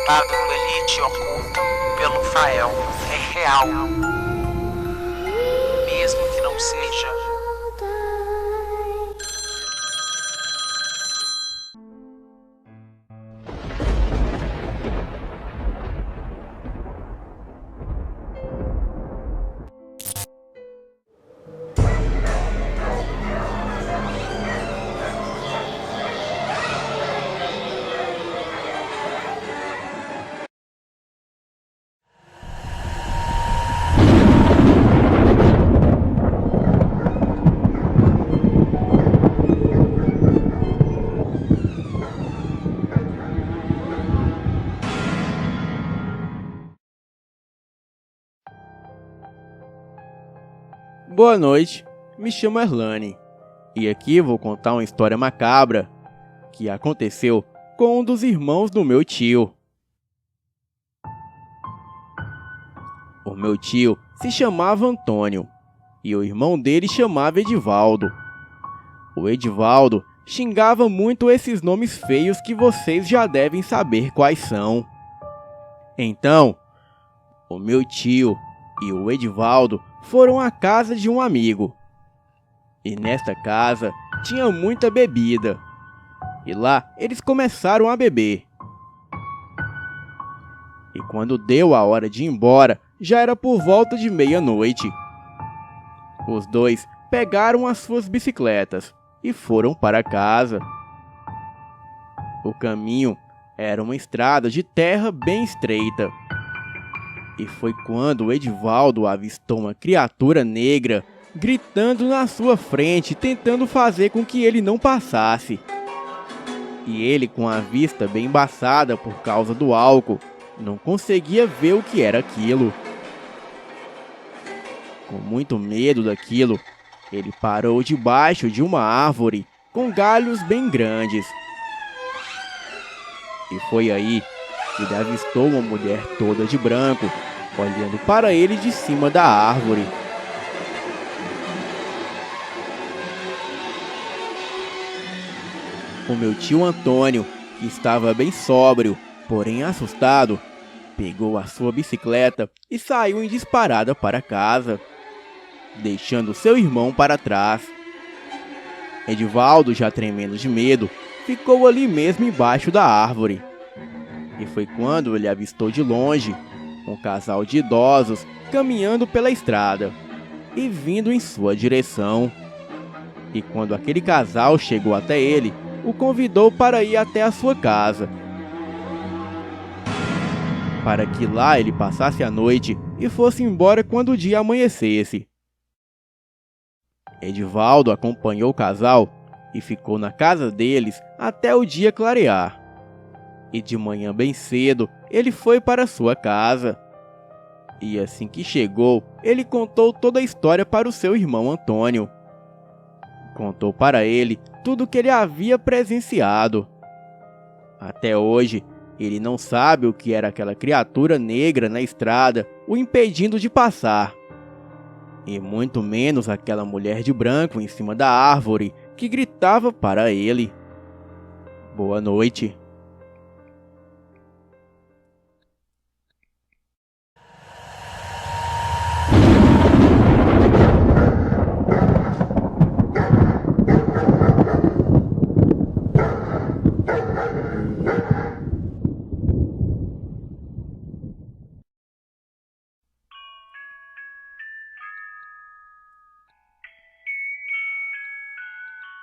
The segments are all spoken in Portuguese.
Lado Elite oculto pelo Fael é real, mesmo que não seja. Boa noite, me chamo Erlane, e aqui vou contar uma história macabra que aconteceu com um dos irmãos do meu tio. O meu tio se chamava Antônio, e o irmão dele chamava Edivaldo. O Edivaldo xingava muito esses nomes feios que vocês já devem saber quais são. Então, o meu tio e o Edivaldo foram à casa de um amigo. E nesta casa tinha muita bebida. E lá eles começaram a beber. E quando deu a hora de ir embora, já era por volta de meia-noite. Os dois pegaram as suas bicicletas e foram para casa. O caminho era uma estrada de terra bem estreita. E foi quando o Edivaldo avistou uma criatura negra gritando na sua frente, tentando fazer com que ele não passasse. E ele, com a vista bem embaçada por causa do álcool, não conseguia ver o que era aquilo. Com muito medo daquilo, ele parou debaixo de uma árvore com galhos bem grandes. E foi aí que ele avistou uma mulher toda de branco, olhando para ele de cima da árvore. O meu tio Antônio, que estava bem sóbrio, porém assustado, pegou a sua bicicleta e saiu em disparada para casa, deixando seu irmão para trás. Edivaldo, já tremendo de medo, ficou ali mesmo embaixo da árvore. E foi quando ele avistou de longe um casal de idosos caminhando pela estrada e vindo em sua direção. E quando aquele casal chegou até ele, o convidou para ir até a sua casa, para que lá ele passasse a noite e fosse embora quando o dia amanhecesse. Edivaldo acompanhou o casal e ficou na casa deles até o dia clarear. E de manhã bem cedo, ele foi para sua casa. E assim que chegou, ele contou toda a história para o seu irmão Antônio. Contou para ele tudo o que ele havia presenciado. Até hoje, ele não sabe o que era aquela criatura negra na estrada o impedindo de passar. E muito menos aquela mulher de branco em cima da árvore que gritava para ele. Boa noite.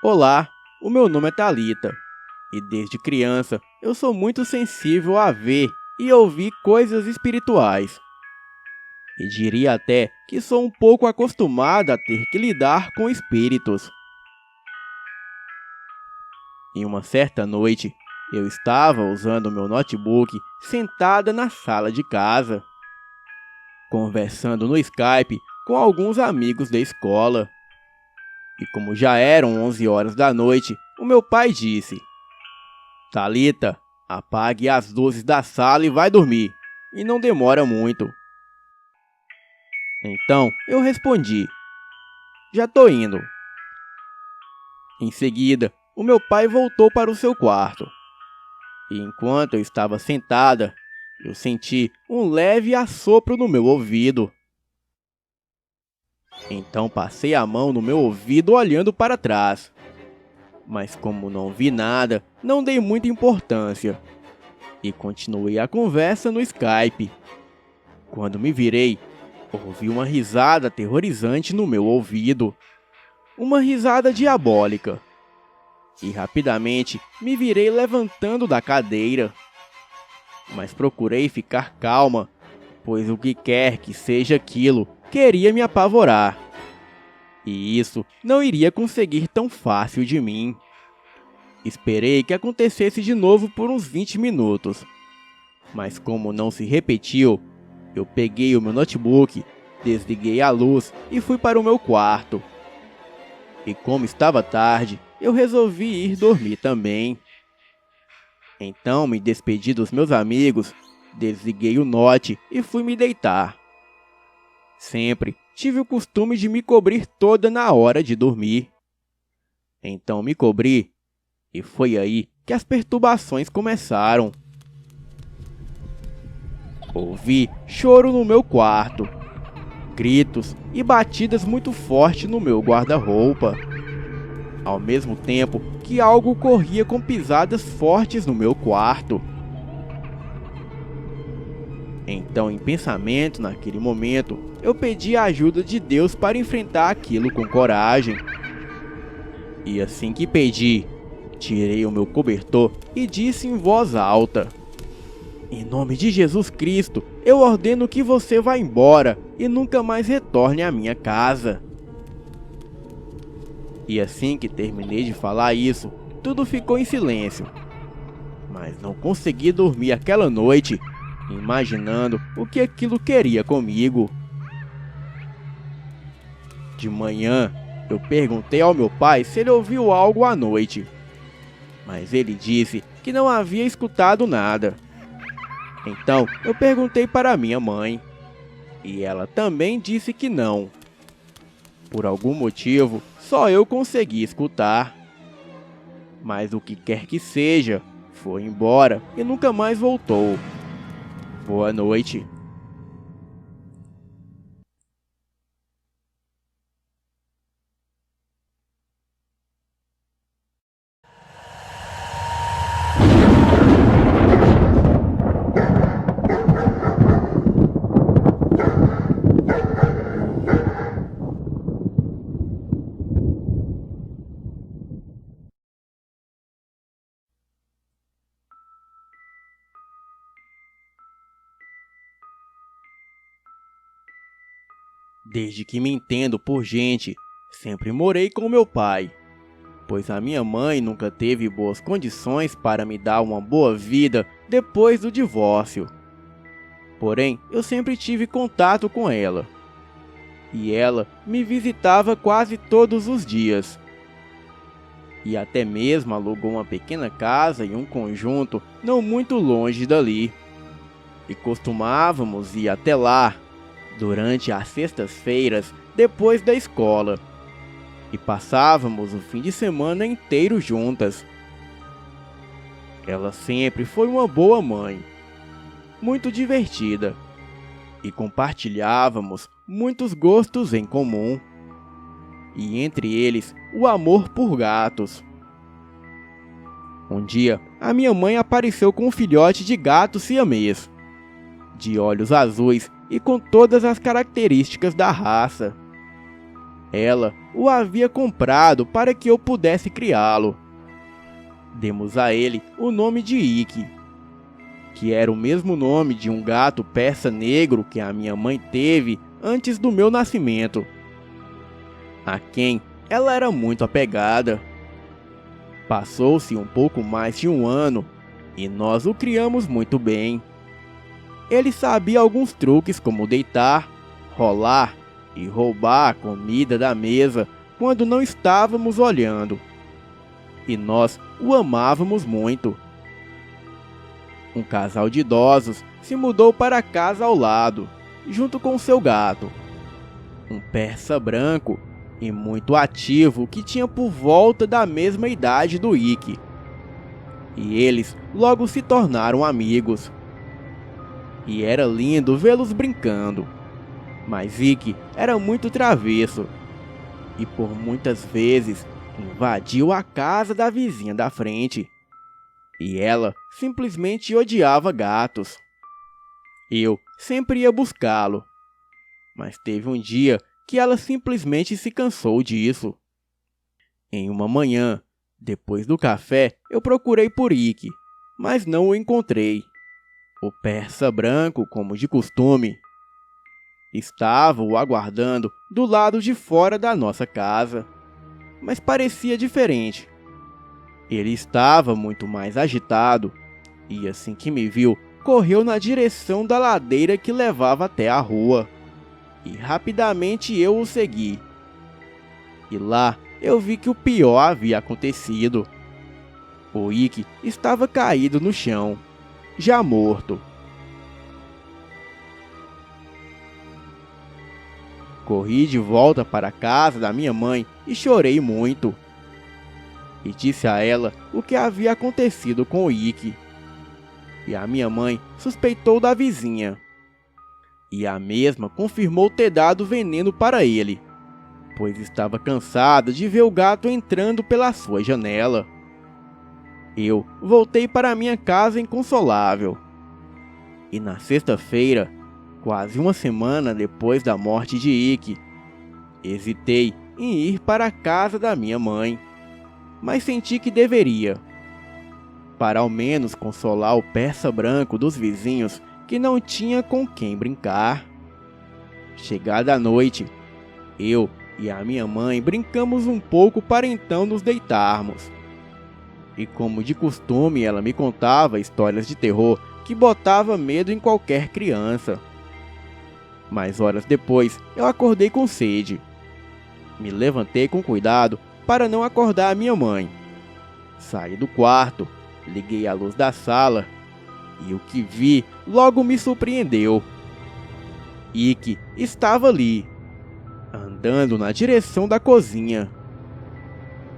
Olá, o meu nome é Thalita, e desde criança eu sou muito sensível a ver e ouvir coisas espirituais. E diria até que sou um pouco acostumada a ter que lidar com espíritos. Em uma certa noite, eu estava usando meu notebook sentada na sala de casa, conversando no Skype com alguns amigos da escola. E como já eram 11 horas da noite, o meu pai disse: Thalita, apague as luzes da sala e vai dormir, e não demora muito. Então eu respondi: já tô indo. Em seguida, o meu pai voltou para o seu quarto. E enquanto eu estava sentada, eu senti um leve assopro no meu ouvido. Então passei a mão no meu ouvido olhando para trás. Mas como não vi nada, não dei muita importância. E continuei a conversa no Skype. Quando me virei, ouvi uma risada aterrorizante no meu ouvido. Uma risada diabólica. E rapidamente me virei levantando da cadeira. Mas procurei ficar calma, pois o que quer que seja aquilo queria me apavorar. E isso não iria conseguir tão fácil de mim. Esperei que acontecesse de novo por uns 20 minutos. Mas como não se repetiu, eu peguei o meu notebook, desliguei a luz e fui para o meu quarto. E como estava tarde, eu resolvi ir dormir também. Então me despedi dos meus amigos, desliguei o note e fui me deitar. Sempre tive o costume de me cobrir toda na hora de dormir. Então me cobri e foi aí que as perturbações começaram. Ouvi choro no meu quarto, gritos e batidas muito fortes no meu guarda-roupa. Ao mesmo tempo que algo corria com pisadas fortes no meu quarto. Então, em pensamento, naquele momento, eu pedi a ajuda de Deus para enfrentar aquilo com coragem. E assim que pedi, tirei o meu cobertor e disse em voz alta: "Em nome de Jesus Cristo, eu ordeno que você vá embora e nunca mais retorne à minha casa." E assim que terminei de falar isso, tudo ficou em silêncio. Mas não consegui dormir aquela noite, imaginando o que aquilo queria comigo. De manhã, eu perguntei ao meu pai se ele ouviu algo à noite. Mas ele disse que não havia escutado nada. Então, eu perguntei para minha mãe. E ela também disse que não. Por algum motivo, só eu consegui escutar. Mas o que quer que seja, foi embora e nunca mais voltou. Boa noite. Desde que me entendo por gente, sempre morei com meu pai, pois a minha mãe nunca teve boas condições para me dar uma boa vida depois do divórcio. Porém, eu sempre tive contato com ela, e ela me visitava quase todos os dias. E até mesmo alugou uma pequena casa e um conjunto não muito longe dali. E costumávamos ir até lá durante as sextas-feiras depois da escola. E passávamos o fim de semana inteiro juntas. Ela sempre foi uma boa mãe, muito divertida, e compartilhávamos muitos gostos em comum, e entre eles o amor por gatos. Um dia, a minha mãe apareceu com um filhote de gato siamês, de olhos azuis e com todas as características da raça. Ela o havia comprado para que eu pudesse criá-lo. Demos a ele o nome de Ikki, que era o mesmo nome de um gato persa negro que a minha mãe teve antes do meu nascimento, a quem ela era muito apegada. Passou-se um pouco mais de um ano e nós o criamos muito bem. Ele sabia alguns truques como deitar, rolar e roubar a comida da mesa quando não estávamos olhando. E nós o amávamos muito. Um casal de idosos se mudou para a casa ao lado, junto com seu gato, um persa branco e muito ativo que tinha por volta da mesma idade do Ikki. E eles logo se tornaram amigos. e era lindo vê-los brincando. Mas Ikki era muito travesso e por muitas vezes invadiu a casa da vizinha da frente. E ela simplesmente odiava gatos. Eu sempre ia buscá-lo, mas teve um dia que ela simplesmente se cansou disso. Em uma manhã, depois do café, eu procurei por Ikki, mas não o encontrei. O persa branco, como de costume, estava o aguardando do lado de fora da nossa casa, mas parecia diferente. Ele estava muito mais agitado e, assim que me viu, correu na direção da ladeira que levava até a rua. E rapidamente eu o segui. E lá eu vi que o pior havia acontecido. O Ikki estava caído no chão, já morto. Corri de volta para a casa da minha mãe e chorei muito. E disse a ela o que havia acontecido com o Ikki. E a minha mãe suspeitou da vizinha. E a mesma confirmou ter dado veneno para ele, pois estava cansada de ver o gato entrando pela sua janela. Eu voltei para minha casa inconsolável. E na sexta-feira, quase uma semana depois da morte de Ikki, hesitei em ir para a casa da minha mãe, mas senti que deveria, para ao menos consolar o persa branco dos vizinhos que não tinha com quem brincar. Chegada a noite, eu e a minha mãe brincamos um pouco para então nos deitarmos. E como de costume, ela me contava histórias de terror que botava medo em qualquer criança. Mas horas depois, eu acordei com sede. Me levantei com cuidado para não acordar a minha mãe. Saí do quarto, liguei a luz da sala e o que vi logo me surpreendeu. Ikki estava ali, andando na direção da cozinha.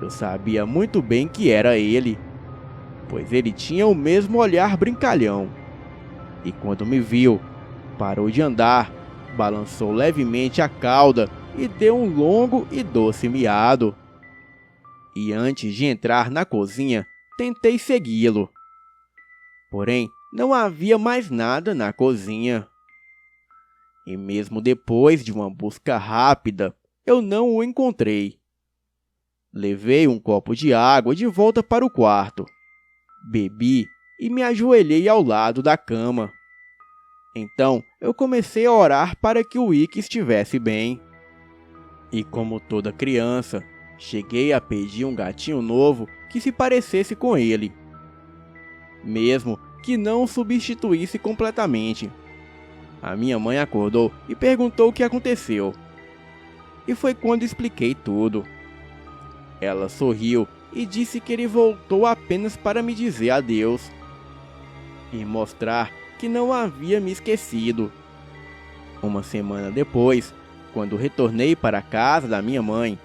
Eu sabia muito bem que era ele, pois ele tinha o mesmo olhar brincalhão. E quando me viu, parou de andar, balançou levemente a cauda e deu um longo e doce miado. E antes de entrar na cozinha, tentei segui-lo. Porém, não havia mais nada na cozinha. E mesmo depois de uma busca rápida, eu não o encontrei. Levei um copo de água de volta para o quarto. Bebi e me ajoelhei ao lado da cama. Então, eu comecei a orar para que o Ikki estivesse bem. E como toda criança, cheguei a pedir um gatinho novo que se parecesse com ele, mesmo que não o substituísse completamente. A minha mãe acordou e perguntou o que aconteceu. E foi quando expliquei tudo. Ela sorriu e disse que ele voltou apenas para me dizer adeus e mostrar que não havia me esquecido. Uma semana depois, quando retornei para a casa da minha mãe,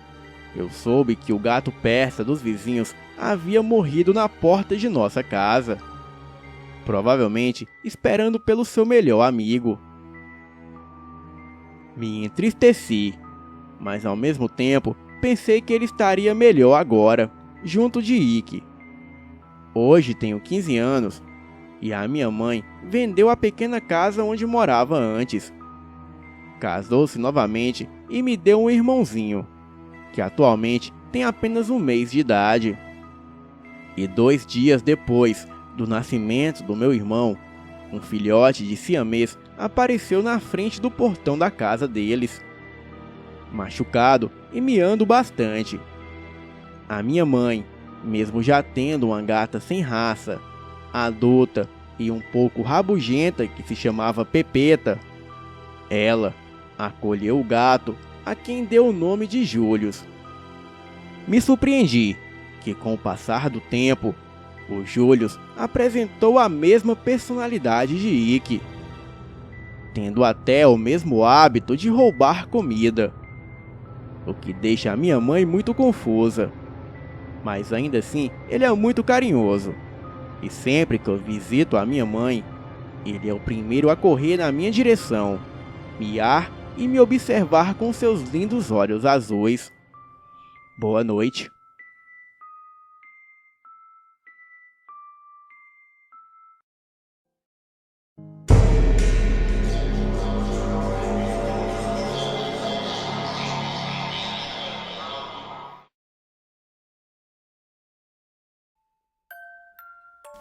eu soube que o gato persa dos vizinhos havia morrido na porta de nossa casa, provavelmente esperando pelo seu melhor amigo. Me entristeci, mas ao mesmo tempo pensei que ele estaria melhor agora, junto de Ikki. Hoje tenho 15 anos e a minha mãe vendeu a pequena casa onde morava antes. Casou-se novamente e me deu um irmãozinho, que atualmente tem apenas 1 mês de idade. E 2 dias depois do nascimento do meu irmão, um filhote de siamês apareceu na frente do portão da casa deles, machucado e miando bastante. A minha mãe, mesmo já tendo uma gata sem raça, adulta e um pouco rabugenta que se chamava Pepeta, ela acolheu o gato, a quem deu o nome de Julius. Me surpreendi que, com o passar do tempo, o Julius apresentou a mesma personalidade de Ikki, tendo até o mesmo hábito de roubar comida, o que deixa a minha mãe muito confusa. Mas ainda assim, ele é muito carinhoso, e sempre que eu visito a minha mãe, Ele é o primeiro a correr na minha direção, miar e me observar com seus lindos olhos azuis. Boa noite.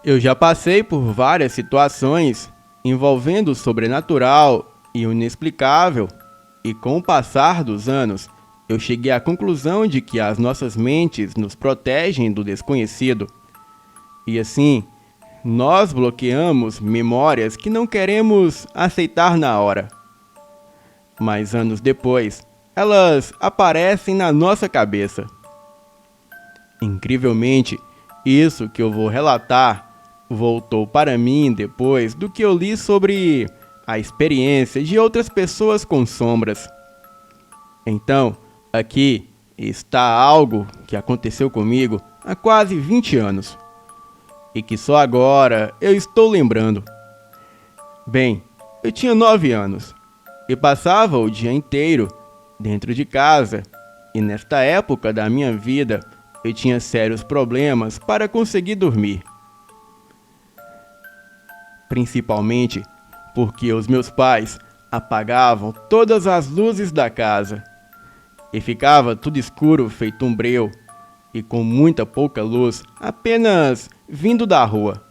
Eu já passei por várias situações envolvendo o sobrenatural e o inexplicável, e com o passar dos anos, eu cheguei à conclusão de que as nossas mentes nos protegem do desconhecido. E assim, nós bloqueamos memórias que não queremos aceitar na hora. Mas anos depois, elas aparecem na nossa cabeça. Incrivelmente, isso que eu vou relatar voltou para mim depois do que eu li sobre a experiência de outras pessoas com sombras. Então, aqui está algo que aconteceu comigo há quase 20 anos e que só agora eu estou lembrando. Bem, eu tinha 9 anos e passava o dia inteiro dentro de casa, e nesta época da minha vida eu tinha sérios problemas para conseguir dormir. Principalmente porque os meus pais apagavam todas as luzes da casa e ficava tudo escuro feito um breu e com muita pouca luz apenas vindo da rua.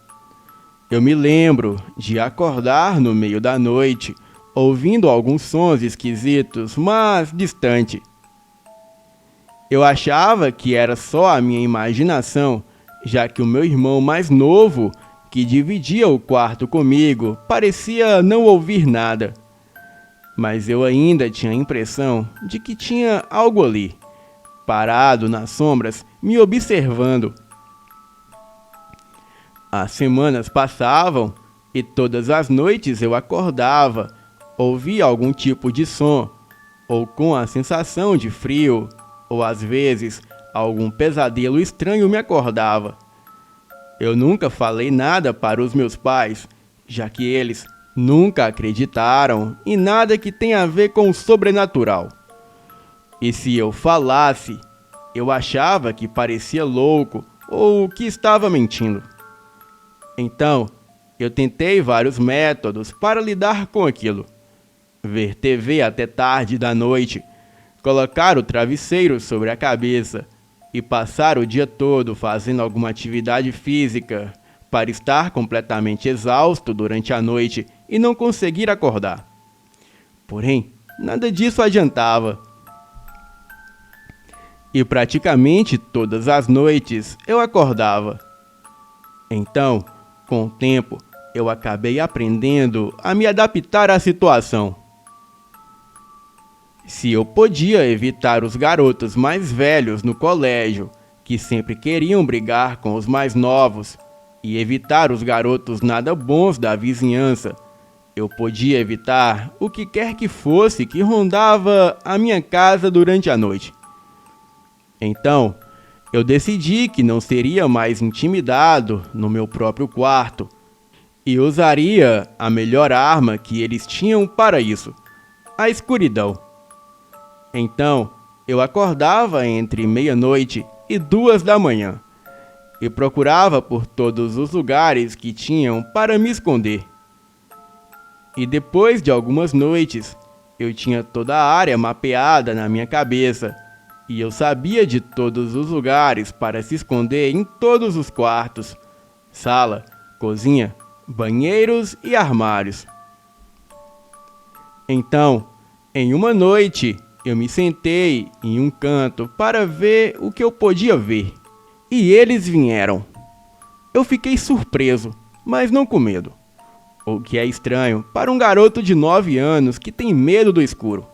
Eu me lembro de acordar no meio da noite ouvindo alguns sons esquisitos, mas distante. Eu achava que era só a minha imaginação, já que o meu irmão mais novo, que dividia o quarto comigo, parecia não ouvir nada. Mas eu ainda tinha a impressão de que tinha algo ali, parado nas sombras, me observando. As semanas passavam e todas as noites eu acordava, ouvia algum tipo de som, ou com a sensação de frio, ou às vezes algum pesadelo estranho me acordava. Eu nunca falei nada para os meus pais, já que eles nunca acreditaram em nada que tenha a ver com o sobrenatural. E se eu falasse, eu achava que parecia louco ou que estava mentindo. Então, eu tentei vários métodos para lidar com aquilo. Ver TV até tarde da noite, colocar o travesseiro sobre a cabeça e passar o dia todo fazendo alguma atividade física para estar completamente exausto durante a noite e não conseguir acordar. Porém, nada disso adiantava. E praticamente todas as noites eu acordava. Então, com o tempo, eu acabei aprendendo a me adaptar à situação. Se eu podia evitar os garotos mais velhos no colégio, que sempre queriam brigar com os mais novos, e evitar os garotos nada bons da vizinhança, eu podia evitar o que quer que fosse que rondava a minha casa durante a noite. Então, eu decidi que não seria mais intimidado no meu próprio quarto e usaria a melhor arma que eles tinham para isso, a escuridão. Então, eu acordava entre meia-noite e 2 da manhã e procurava por todos os lugares que tinham para me esconder. E depois de algumas noites, eu tinha toda a área mapeada na minha cabeça e eu sabia de todos os lugares para se esconder em todos os quartos, sala, cozinha, banheiros e armários. Então, em uma noite, eu me sentei em um canto para ver o que eu podia ver. E eles vieram. Eu fiquei surpreso, mas não com medo. O que é estranho para um garoto de 9 anos que tem medo do escuro.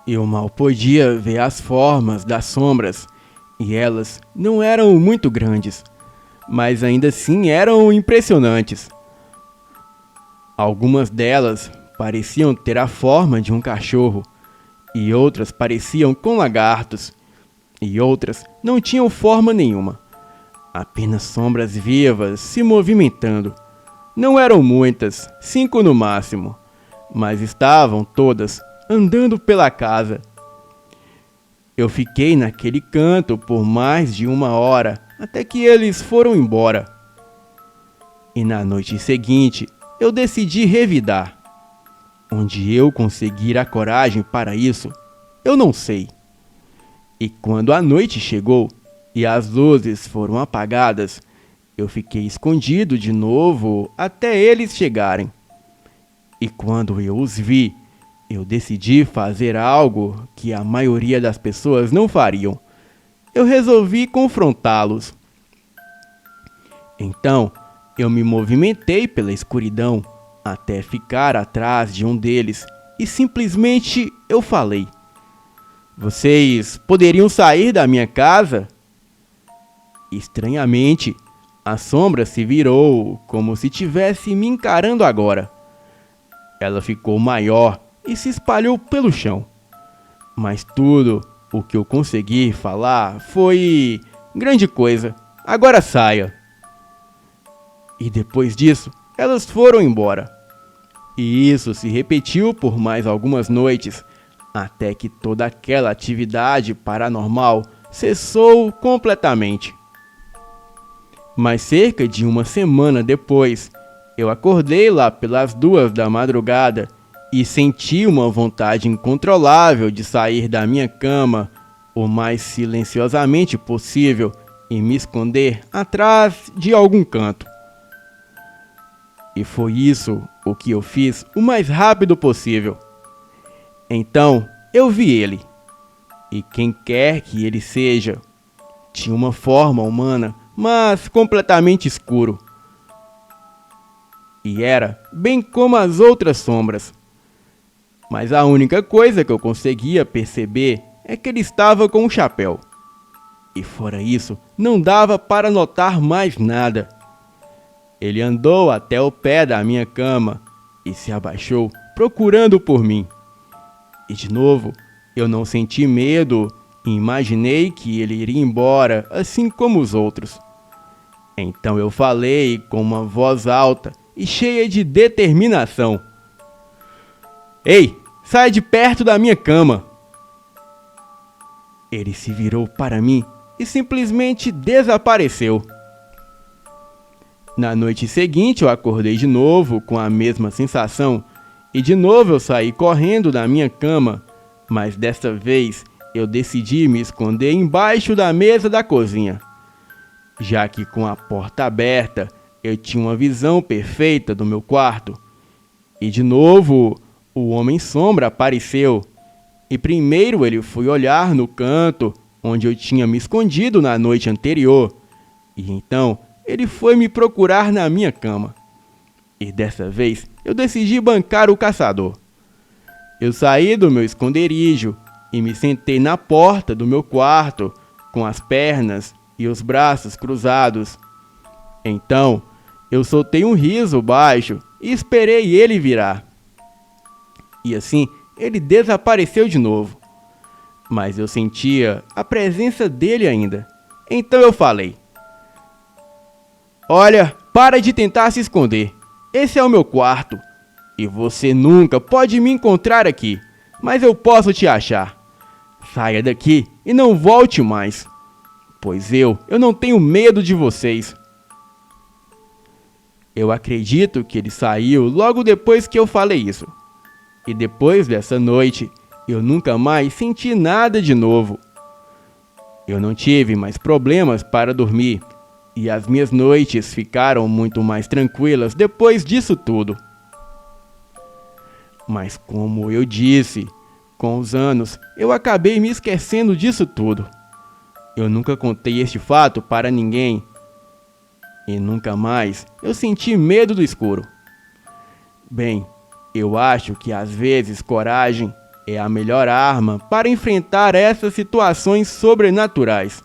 Eu mal podia ver as formas das sombras, e elas não eram muito grandes, mas ainda assim eram impressionantes. Algumas delas pareciam ter a forma de um cachorro, e outras pareciam com lagartos, e outras não tinham forma nenhuma, apenas sombras vivas se movimentando, Não eram muitas, 5 no máximo, mas estavam todas andando pela casa. Eu fiquei naquele canto por mais de 1 hora, até que eles foram embora. E na noite seguinte, eu decidi revidar. Onde eu conseguir a coragem para isso, eu não sei. E quando a noite chegou e as luzes foram apagadas, eu fiquei escondido de novo até eles chegarem. E quando eu os vi, eu decidi fazer algo que a maioria das pessoas não fariam. Eu resolvi confrontá-los. Então, eu me movimentei pela escuridão até ficar atrás de um deles e simplesmente eu falei: "Vocês poderiam sair da minha casa?" Estranhamente, a sombra se virou como se tivesse me encarando agora. Ela ficou maior e se espalhou pelo chão. Mas tudo o que eu consegui falar foi: "Grande coisa, agora saia." E depois disso, elas foram embora. E isso se repetiu por mais algumas noites, até que toda aquela atividade paranormal cessou completamente. Mas cerca de 1 semana depois, eu acordei lá pelas 2 da madrugada e senti uma vontade incontrolável de sair da minha cama o mais silenciosamente possível e me esconder atrás de algum canto. E foi isso o que eu fiz o mais rápido possível. Então eu vi ele. E quem quer que ele seja, tinha uma forma humana, mas completamente escuro. E era bem como as outras sombras. Mas a única coisa que eu conseguia perceber é que ele estava com um chapéu. E fora isso, não dava para notar mais nada. Ele andou até o pé da minha cama e se abaixou procurando por mim. E de novo, eu não senti medo e imaginei que ele iria embora assim como os outros. Então eu falei com uma voz alta e cheia de determinação: "Ei, saia de perto da minha cama!" Ele se virou para mim e simplesmente desapareceu. Na noite seguinte eu acordei de novo com a mesma sensação e de novo eu saí correndo da minha cama, mas desta vez eu decidi me esconder embaixo da mesa da cozinha, já que com a porta aberta eu tinha uma visão perfeita do meu quarto. E de novo o Homem-Sombra apareceu e primeiro ele foi olhar no canto onde eu tinha me escondido na noite anterior e então ele foi me procurar na minha cama. E dessa vez eu decidi bancar o caçador. Eu saí do meu esconderijo e me sentei na porta do meu quarto com as pernas e os braços cruzados. Então eu soltei um riso baixo e esperei ele virar. E assim ele desapareceu de novo. Mas eu sentia a presença dele ainda. Então eu falei: "Olha, para de tentar se esconder. Esse é o meu quarto. E você nunca pode me encontrar aqui. Mas eu posso te achar. Saia daqui e não volte mais. Pois eu não tenho medo de vocês." Eu acredito que ele saiu logo depois que eu falei isso. E depois dessa noite, eu nunca mais senti nada de novo. Eu não tive mais problemas para dormir. E as minhas noites ficaram muito mais tranquilas depois disso tudo. Mas como eu disse, com os anos eu acabei me esquecendo disso tudo. Eu nunca contei este fato para ninguém. E nunca mais eu senti medo do escuro. Bem, eu acho que às vezes coragem é a melhor arma para enfrentar essas situações sobrenaturais.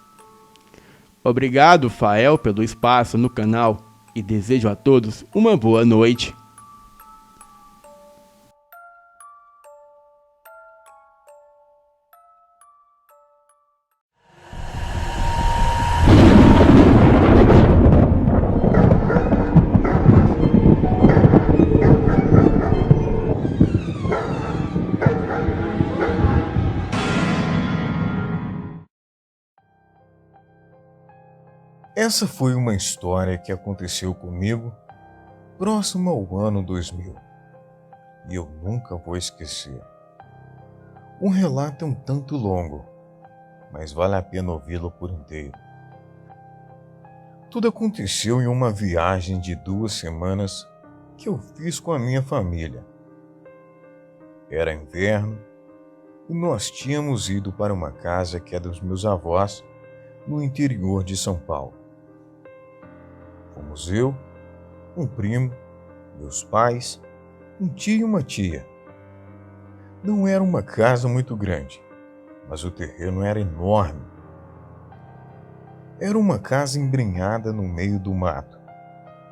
Obrigado, Fael, pelo espaço no canal e desejo a todos uma boa noite. Essa foi uma história que aconteceu comigo próximo ao ano 2000 e eu nunca vou esquecer. Um relato é um tanto longo, mas vale a pena ouvi-lo por inteiro. Tudo aconteceu em uma viagem de 2 semanas que eu fiz com a minha família. Era inverno e nós tínhamos ido para uma casa que é dos meus avós no interior de São Paulo. Fomos eu, um primo, meus pais, um tio e uma tia. Não era uma casa muito grande, mas o terreno era enorme. Era uma casa embrenhada no meio do mato,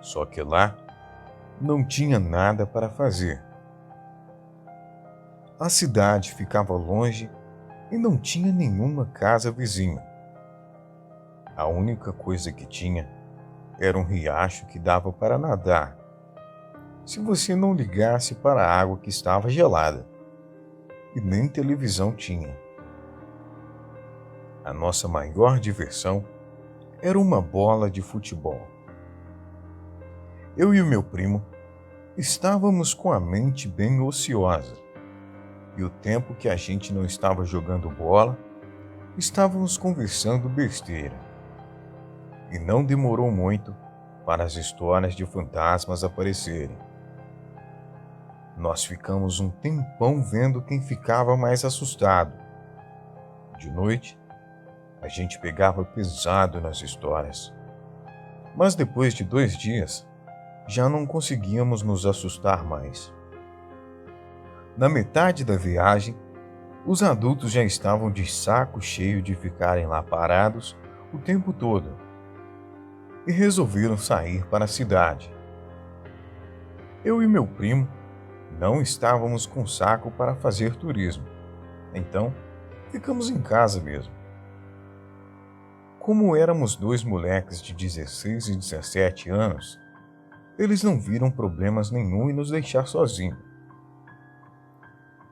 só que lá não tinha nada para fazer. A cidade ficava longe e não tinha nenhuma casa vizinha. A única coisa que tinha era um riacho que dava para nadar, se você não ligasse para a água que estava gelada. E nem televisão tinha. A nossa maior diversão era uma bola de futebol. Eu e o meu primo estávamos com a mente bem ociosa. E o tempo que a gente não estava jogando bola, estávamos conversando besteira. E não demorou muito para as histórias de fantasmas aparecerem. Nós ficamos um tempão vendo quem ficava mais assustado. De noite, a gente pegava pesado nas histórias. Mas depois de 2 dias, já não conseguíamos nos assustar mais. Na metade da viagem, os adultos já estavam de saco cheio de ficarem lá parados o tempo todo e resolveram sair para a cidade. Eu e meu primo não estávamos com saco para fazer turismo, então ficamos em casa mesmo. Como éramos 2 moleques de 16 e 17 anos, eles não viram problemas nenhum em nos deixar sozinhos.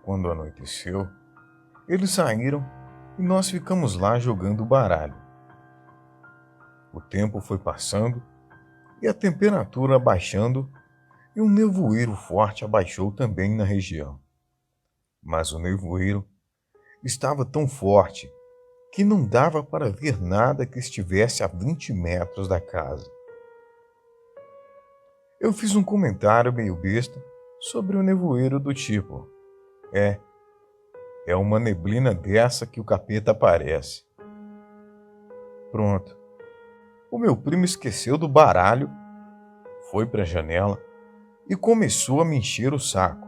Quando anoiteceu, eles saíram e nós ficamos lá jogando baralho. O tempo foi passando e a temperatura abaixando e um nevoeiro forte abaixou também na região. Mas o nevoeiro estava tão forte que não dava para ver nada que estivesse a 20 metros da casa. Eu fiz um comentário meio besta sobre o nevoeiro do tipo: É uma neblina dessa que o capeta aparece. Pronto. O meu primo esqueceu do baralho, foi para a janela e começou a me encher o saco.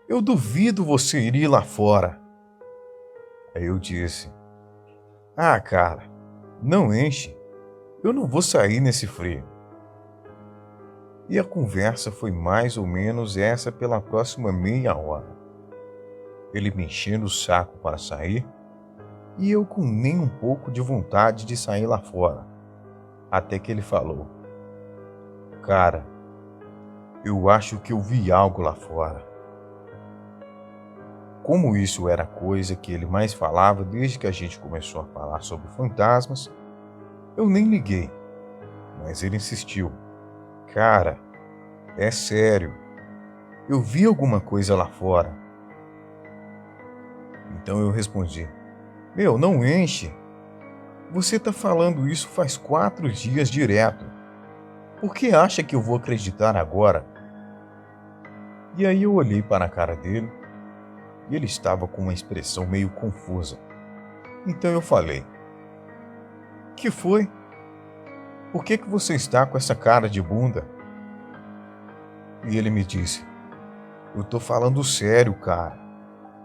Eu duvido você ir lá fora. Aí eu disse: Ah, cara, não enche. Eu não vou sair nesse frio. E a conversa foi mais ou menos essa pela próxima meia hora. Ele me enchendo o saco para sair e eu com nem um pouco de vontade de sair lá fora. Até que ele falou: Cara, eu acho que eu vi algo lá fora. Como isso era a coisa que ele mais falava desde que a gente começou a falar sobre fantasmas, eu nem liguei. Mas ele insistiu: Cara, é sério, eu vi alguma coisa lá fora. Então eu respondi: Meu, não enche. Você tá falando isso faz 4 dias direto. Por que acha que eu vou acreditar agora? E aí eu olhei para a cara dele e ele estava com uma expressão meio confusa. Então eu falei: Que foi? Por que você está com essa cara de bunda? E ele me disse: Eu tô falando sério, cara.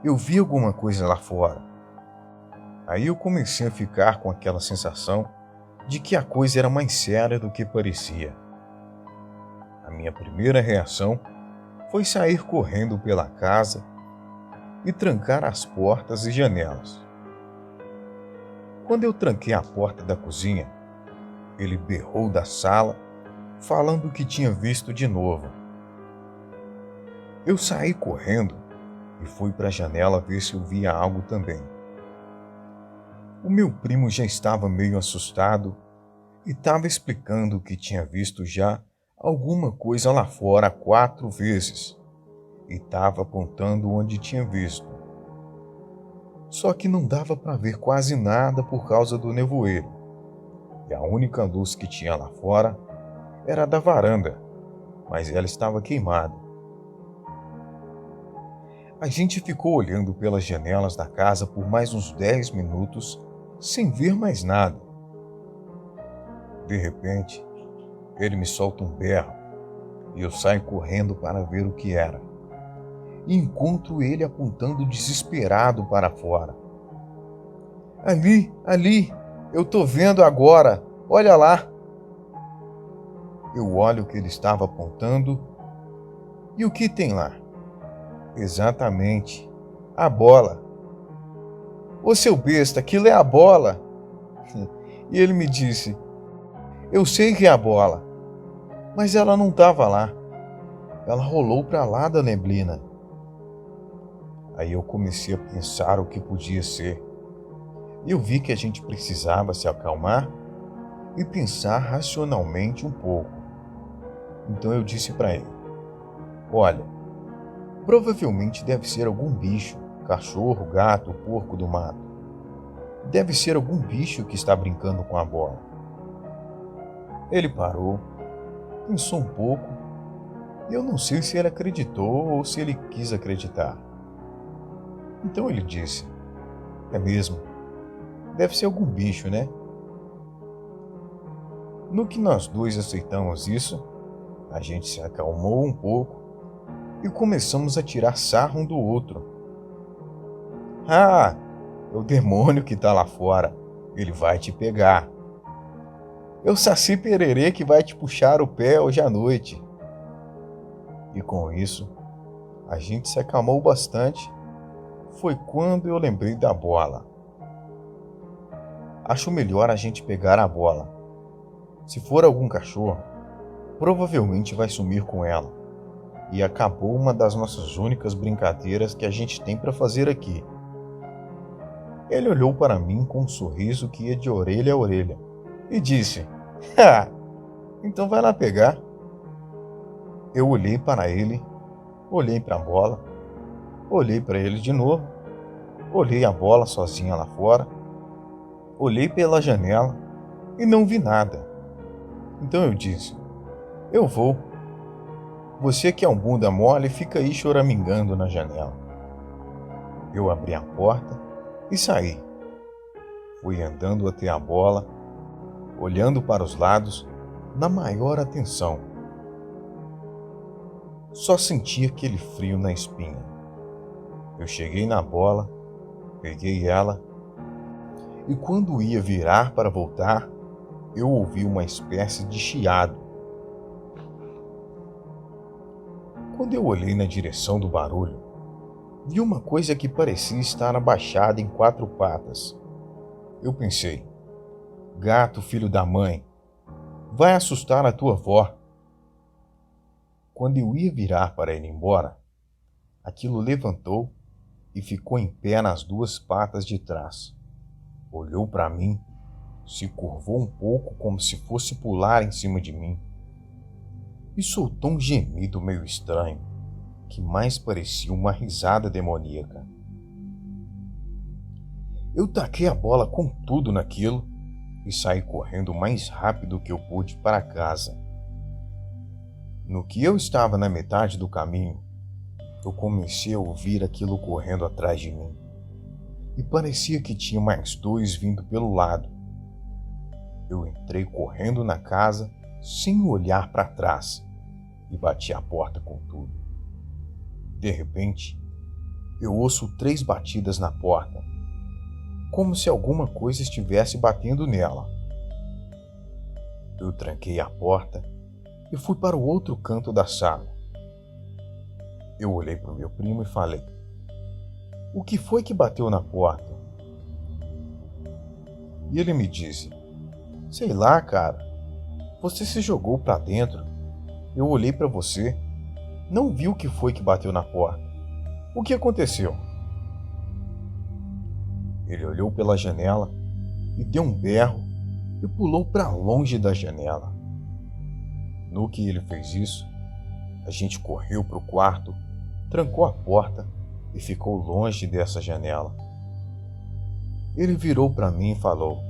Eu vi alguma coisa lá fora. Aí eu comecei a ficar com aquela sensação de que a coisa era mais séria do que parecia. A minha primeira reação foi sair correndo pela casa e trancar as portas e janelas. Quando eu tranquei a porta da cozinha, ele berrou da sala, falando que tinha visto de novo. Eu saí correndo e fui para a janela ver se eu via algo também. O meu primo já estava meio assustado e estava explicando que tinha visto já alguma coisa lá fora 4 vezes e estava apontando onde tinha visto. Só que não dava para ver quase nada por causa do nevoeiro, e a única luz que tinha lá fora era a da varanda, mas ela estava queimada. A gente ficou olhando pelas janelas da casa por mais uns 10 minutos sem ver mais nada. De repente, ele me solta um berro e eu saio correndo para ver o que era. E encontro ele apontando desesperado para fora. Ali, eu tô vendo agora, olha lá. Eu olho o que ele estava apontando e o que tem lá? Exatamente, a bola. Ô seu besta, aquilo é a bola. E ele me disse, eu sei que é a bola, mas ela não estava lá. Ela rolou para lá da neblina. Aí eu comecei a pensar o que podia ser. Eu vi que a gente precisava se acalmar e pensar racionalmente um pouco. Então eu disse para ele, olha, provavelmente deve ser algum bicho, cachorro, gato, porco do mato. Deve ser algum bicho que está brincando com a bola. Ele parou, pensou um pouco, e eu não sei se ele acreditou ou se ele quis acreditar. Então ele disse, é mesmo, deve ser algum bicho, né? No que nós dois aceitamos isso, a gente se acalmou um pouco e começamos a tirar sarro um do outro. Ah, é o demônio que está lá fora, ele vai te pegar. É o Saci Pererê que vai te puxar o pé hoje à noite. E com isso, a gente se acalmou bastante. Foi quando eu lembrei da bola. Acho melhor a gente pegar a bola. Se for algum cachorro, provavelmente vai sumir com ela. E acabou uma das nossas únicas brincadeiras que a gente tem para fazer aqui. Ele olhou para mim com um sorriso que ia de orelha a orelha e disse, então vai lá pegar. Eu olhei para ele, olhei para a bola, olhei para ele de novo, olhei a bola sozinha lá fora, olhei pela janela e não vi nada. Então eu disse, eu vou. Você que é um bunda mole fica aí choramingando na janela. Eu abri a porta e saí. Fui andando até a bola, olhando para os lados na maior atenção. Só senti aquele frio na espinha. Eu cheguei na bola, peguei ela, e quando ia virar para voltar, eu ouvi uma espécie de chiado. Quando eu olhei na direção do barulho, vi uma coisa que parecia estar abaixada em 4 patas. Eu pensei, gato filho da mãe, vai assustar a tua avó. Quando eu ia virar para ir embora, aquilo levantou e ficou em pé nas 2 patas de trás. Olhou para mim, se curvou um pouco como se fosse pular em cima de mim e soltou um gemido meio estranho, que mais parecia uma risada demoníaca. Eu taquei a bola com tudo naquilo e saí correndo o mais rápido que eu pude para casa. No que eu estava na metade do caminho, eu comecei a ouvir aquilo correndo atrás de mim. E parecia que tinha mais 2 vindo pelo lado. Eu entrei correndo na casa, sem olhar para trás, e bati a porta com tudo. De repente, eu ouço 3 batidas na porta, como se alguma coisa estivesse batendo nela. Eu tranquei a porta e fui para o outro canto da sala. Eu olhei para o meu primo e falei, o que foi que bateu na porta? E ele me disse, sei lá, cara, você se jogou para dentro. Eu olhei para você, não vi o que foi que bateu na porta. O que aconteceu? Ele olhou pela janela e deu um berro e pulou para longe da janela. No que ele fez isso, a gente correu para o quarto, trancou a porta e ficou longe dessa janela. Ele virou para mim e falou: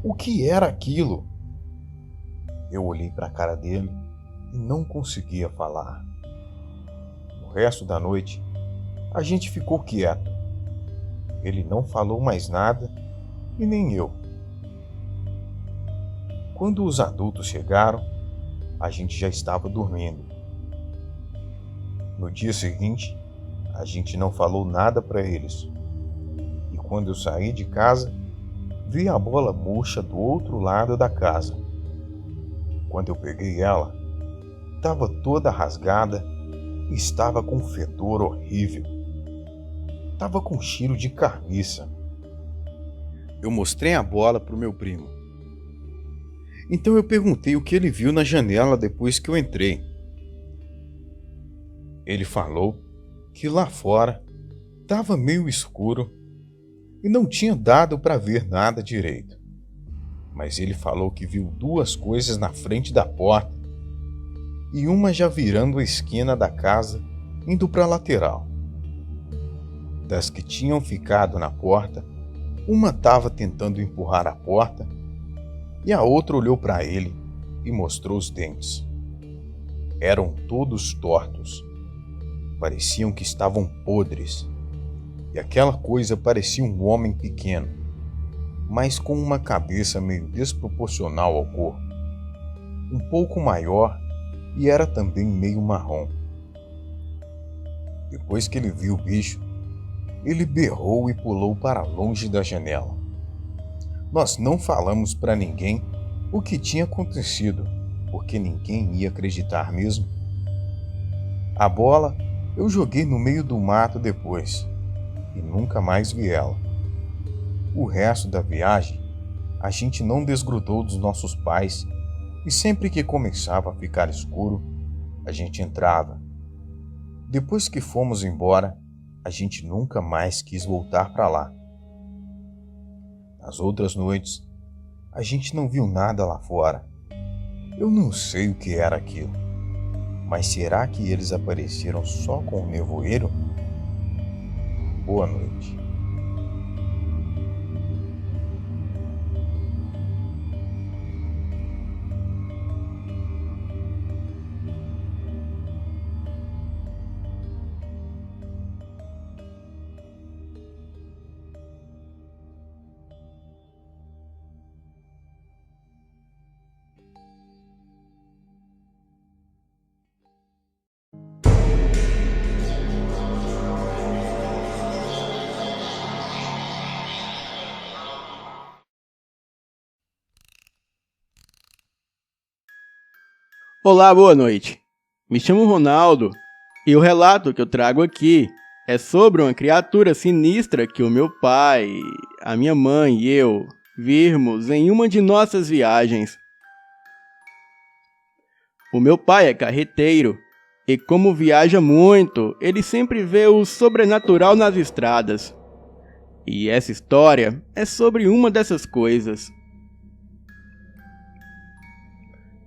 "O que era aquilo?" Eu olhei para a cara dele e não conseguia falar. No resto da noite, a gente ficou quieto. Ele não falou mais nada e nem eu. Quando os adultos chegaram, a gente já estava dormindo. No dia seguinte, a gente não falou nada para eles. E quando eu saí de casa, vi a bola murcha do outro lado da casa. Quando eu peguei ela, estava toda rasgada e estava com um fedor horrível. Estava com cheiro de carniça. Eu mostrei a bola para o meu primo. Então eu perguntei o que ele viu na janela depois que eu entrei. Ele falou que lá fora estava meio escuro e não tinha dado para ver nada direito. Mas ele falou que viu duas coisas na frente da porta e uma já virando a esquina da casa, indo para a lateral. Das que tinham ficado na porta, uma estava tentando empurrar a porta e a outra olhou para ele e mostrou os dentes. Eram todos tortos. Pareciam que estavam podres. E aquela coisa parecia um homem pequeno, mas com uma cabeça meio desproporcional ao corpo. Um pouco maior e era também meio marrom. Depois que ele viu o bicho, ele berrou e pulou para longe da janela. Nós não falamos para ninguém o que tinha acontecido, porque ninguém ia acreditar mesmo. A bola eu joguei no meio do mato depois e nunca mais vi ela. O resto da viagem, a gente não desgrudou dos nossos pais e sempre que começava a ficar escuro, a gente entrava. Depois que fomos embora, a gente nunca mais quis voltar para lá. Nas outras noites, a gente não viu nada lá fora. Eu não sei o que era aquilo, mas será que eles apareceram só com o nevoeiro? Boa noite. Olá, boa noite. Me chamo Ronaldo e o relato que eu trago aqui é sobre uma criatura sinistra que o meu pai, a minha mãe e eu vimos em uma de nossas viagens. O meu pai é carreteiro e, como viaja muito, ele sempre vê o sobrenatural nas estradas. E essa história é sobre uma dessas coisas.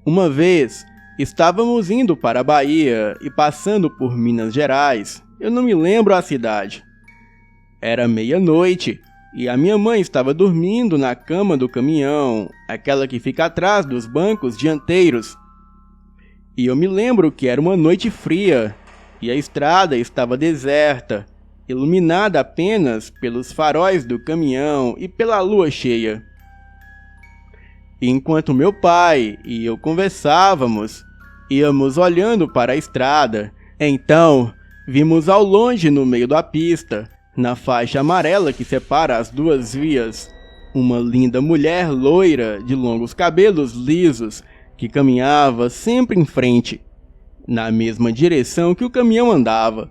Uma vez, estávamos indo para a Bahia e passando por Minas Gerais. Eu não me lembro a cidade. Era meia-noite e a minha mãe estava dormindo na cama do caminhão, aquela que fica atrás dos bancos dianteiros. E eu me lembro que era uma noite fria e a estrada estava deserta, iluminada apenas pelos faróis do caminhão e pela lua cheia. E enquanto meu pai e eu conversávamos, íamos olhando para a estrada. Então, vimos ao longe, no meio da pista, na faixa amarela que separa as duas vias, uma linda mulher loira de longos cabelos lisos que caminhava sempre em frente, na mesma direção que o caminhão andava.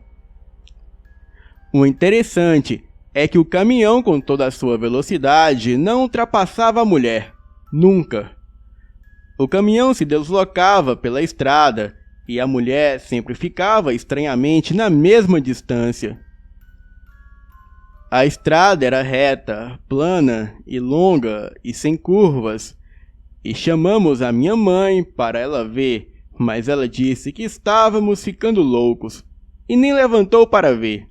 O interessante é que o caminhão, com toda a sua velocidade, não ultrapassava a mulher. Nunca. O caminhão se deslocava pela estrada e a mulher sempre ficava estranhamente na mesma distância. A estrada era reta, plana e longa e sem curvas. E chamamos a minha mãe para ela ver, mas ela disse que estávamos ficando loucos e nem levantou para ver.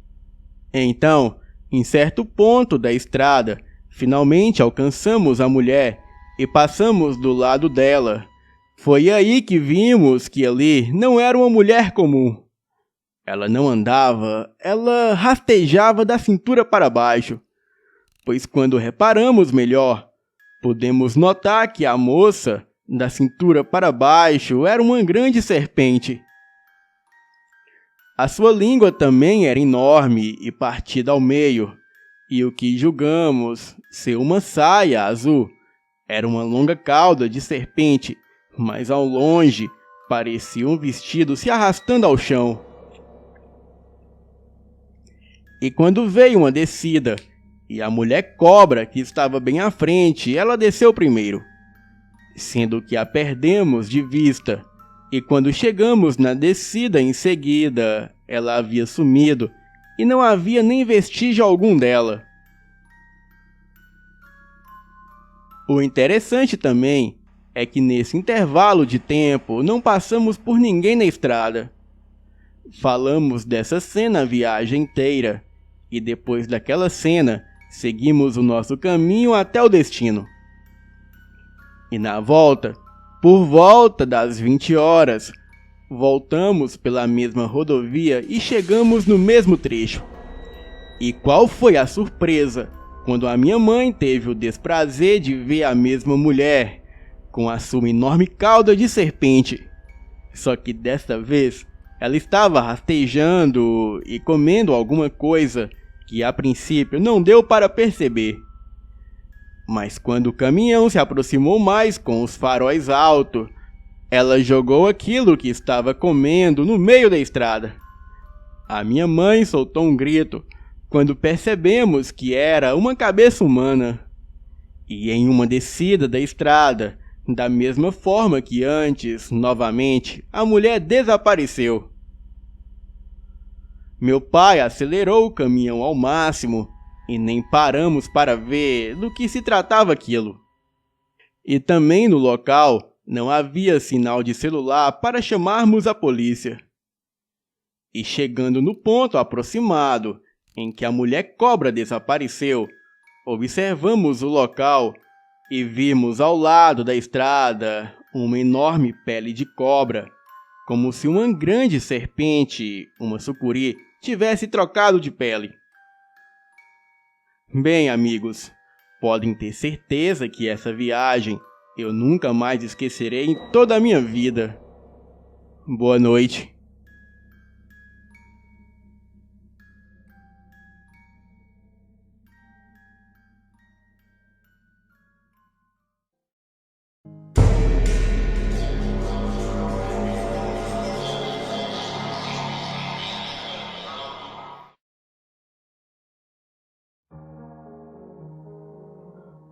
Então, em certo ponto da estrada, finalmente alcançamos a mulher e passamos do lado dela. Foi aí que vimos que ali não era uma mulher comum. Ela não andava, ela rastejava da cintura para baixo, pois quando reparamos melhor, podemos notar que a moça, da cintura para baixo, era uma grande serpente. A sua língua também era enorme e partida ao meio, e o que julgamos ser uma saia azul era uma longa cauda de serpente, mas ao longe parecia um vestido se arrastando ao chão. E quando veio uma descida, e a mulher cobra que estava bem à frente, ela desceu primeiro, sendo que a perdemos de vista, e quando chegamos na descida em seguida, ela havia sumido, e não havia nem vestígio algum dela. O interessante também é que nesse intervalo de tempo não passamos por ninguém na estrada. Falamos dessa cena a viagem inteira, e depois daquela cena, seguimos o nosso caminho até o destino. E na volta, por volta das 20 horas, voltamos pela mesma rodovia e chegamos no mesmo trecho. E qual foi a surpresa quando a minha mãe teve o desprazer de ver a mesma mulher, com a sua enorme cauda de serpente. Só que desta vez, ela estava rastejando e comendo alguma coisa que a princípio não deu para perceber. Mas quando o caminhão se aproximou mais com os faróis altos, ela jogou aquilo que estava comendo no meio da estrada. A minha mãe soltou um grito quando percebemos que era uma cabeça humana. E em uma descida da estrada, da mesma forma que antes, novamente, a mulher desapareceu. Meu pai acelerou o caminhão ao máximo e nem paramos para ver do que se tratava aquilo. E também no local não havia sinal de celular para chamarmos a polícia. E chegando no ponto aproximado em que a mulher cobra desapareceu, observamos o local e vimos ao lado da estrada uma enorme pele de cobra, como se uma grande serpente, uma sucuri, tivesse trocado de pele. Bem, amigos, podem ter certeza que essa viagem eu nunca mais esquecerei em toda a minha vida. Boa noite.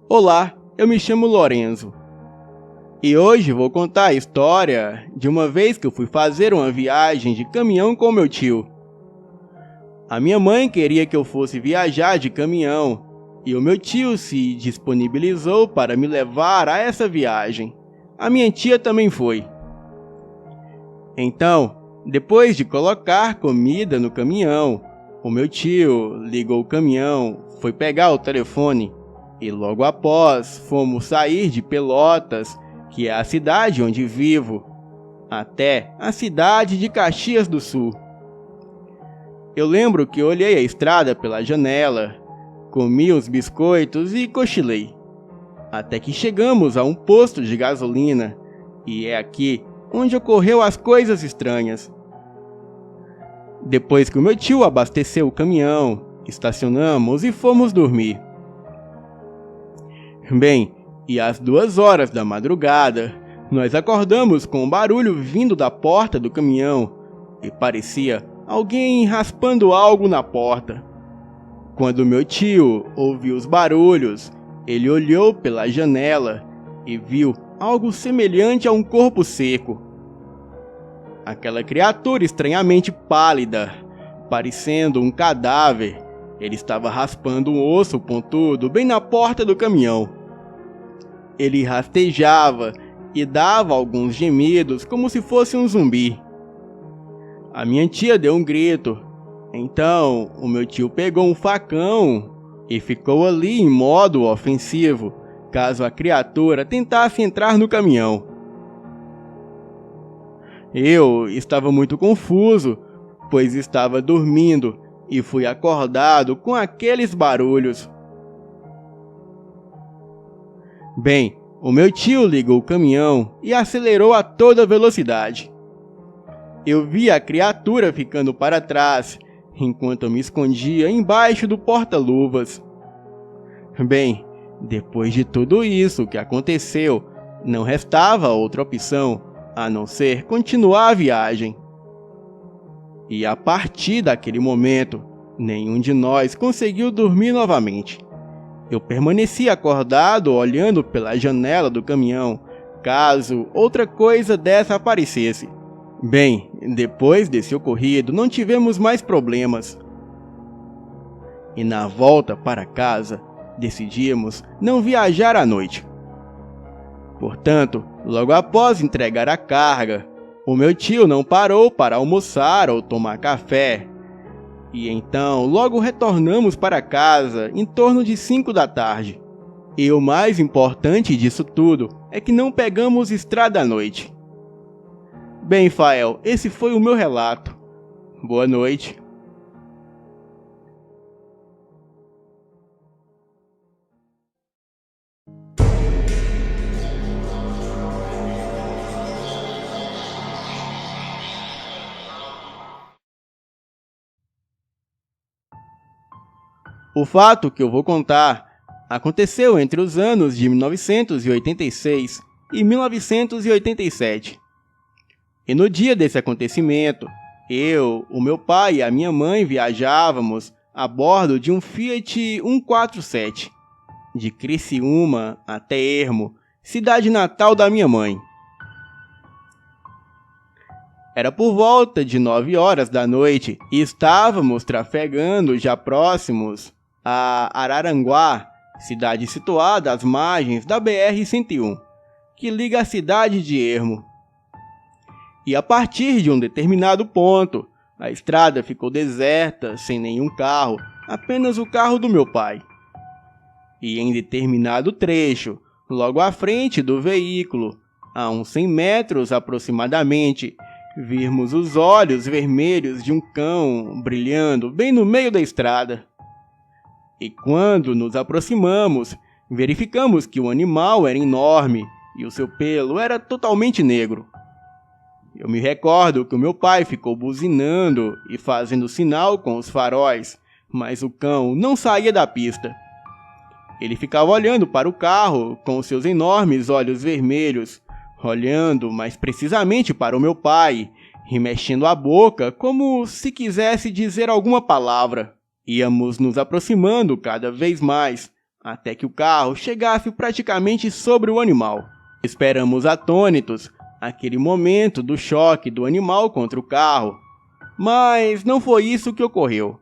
Olá, eu me chamo Lorenzo. E hoje vou contar a história de uma vez que eu fui fazer uma viagem de caminhão com meu tio. A minha mãe queria que eu fosse viajar de caminhão, e o meu tio se disponibilizou para me levar a essa viagem. A minha tia também foi. Então, depois de colocar comida no caminhão, o meu tio ligou o caminhão, foi pegar o telefone, e logo após fomos sair de Pelotas, que é a cidade onde vivo, até a cidade de Caxias do Sul. Eu lembro que olhei a estrada pela janela, comi uns biscoitos e cochilei, até que chegamos a um posto de gasolina, e é aqui onde ocorreu as coisas estranhas. Depois que o meu tio abasteceu o caminhão, estacionamos e fomos dormir. Bem, e às 2 horas da madrugada, nós acordamos com um barulho vindo da porta do caminhão e parecia alguém raspando algo na porta. Quando meu tio ouviu os barulhos, ele olhou pela janela e viu algo semelhante a um corpo seco. Aquela criatura estranhamente pálida, parecendo um cadáver, Ele estava raspando um osso pontudo bem na porta do caminhão. Ele rastejava e dava alguns gemidos como se fosse um zumbi. A minha tia deu um grito. Então, o meu tio pegou um facão e ficou ali em modo ofensivo, caso a criatura tentasse entrar no caminhão. Eu estava muito confuso, pois estava dormindo e fui acordado com aqueles barulhos. Bem, o meu tio ligou o caminhão e acelerou a toda velocidade. Eu vi a criatura ficando para trás, enquanto eu me escondia embaixo do porta-luvas. Bem, depois de tudo isso que aconteceu, não restava outra opção a não ser continuar a viagem. E a partir daquele momento, nenhum de nós conseguiu dormir novamente. Eu permaneci acordado olhando pela janela do caminhão, caso outra coisa dessa aparecesse. Bem, depois desse ocorrido, não tivemos mais problemas. E na volta para casa, decidimos não viajar à noite. Portanto, logo após entregar a carga, o meu tio não parou para almoçar ou tomar café. E então, logo retornamos para casa em torno de 5 da tarde. E o mais importante disso tudo é que não pegamos estrada à noite. Bem, Fael, esse foi o meu relato. Boa noite. O fato que eu vou contar aconteceu entre os anos de 1986 e 1987. E no dia desse acontecimento, eu, o meu pai e a minha mãe viajávamos a bordo de um Fiat 147, de Criciúma até Ermo, cidade natal da minha mãe. Era por volta de 9 horas da noite e estávamos trafegando já próximos a Araranguá, cidade situada às margens da BR-101, que liga a cidade de Ermo. E a partir de um determinado ponto, a estrada ficou deserta, sem nenhum carro, apenas o carro do meu pai. E em determinado trecho, logo à frente do veículo, a uns 100 metros aproximadamente, vimos os olhos vermelhos de um cão brilhando bem no meio da estrada. E quando nos aproximamos, verificamos que o animal era enorme e o seu pelo era totalmente negro. Eu me recordo que o meu pai ficou buzinando e fazendo sinal com os faróis, mas o cão não saía da pista. Ele ficava olhando para o carro com seus enormes olhos vermelhos, olhando mais precisamente para o meu pai e mexendo a boca como se quisesse dizer alguma palavra. Íamos nos aproximando cada vez mais, até que o carro chegasse praticamente sobre o animal. Esperamos atônitos aquele momento do choque do animal contra o carro, mas não foi isso que ocorreu.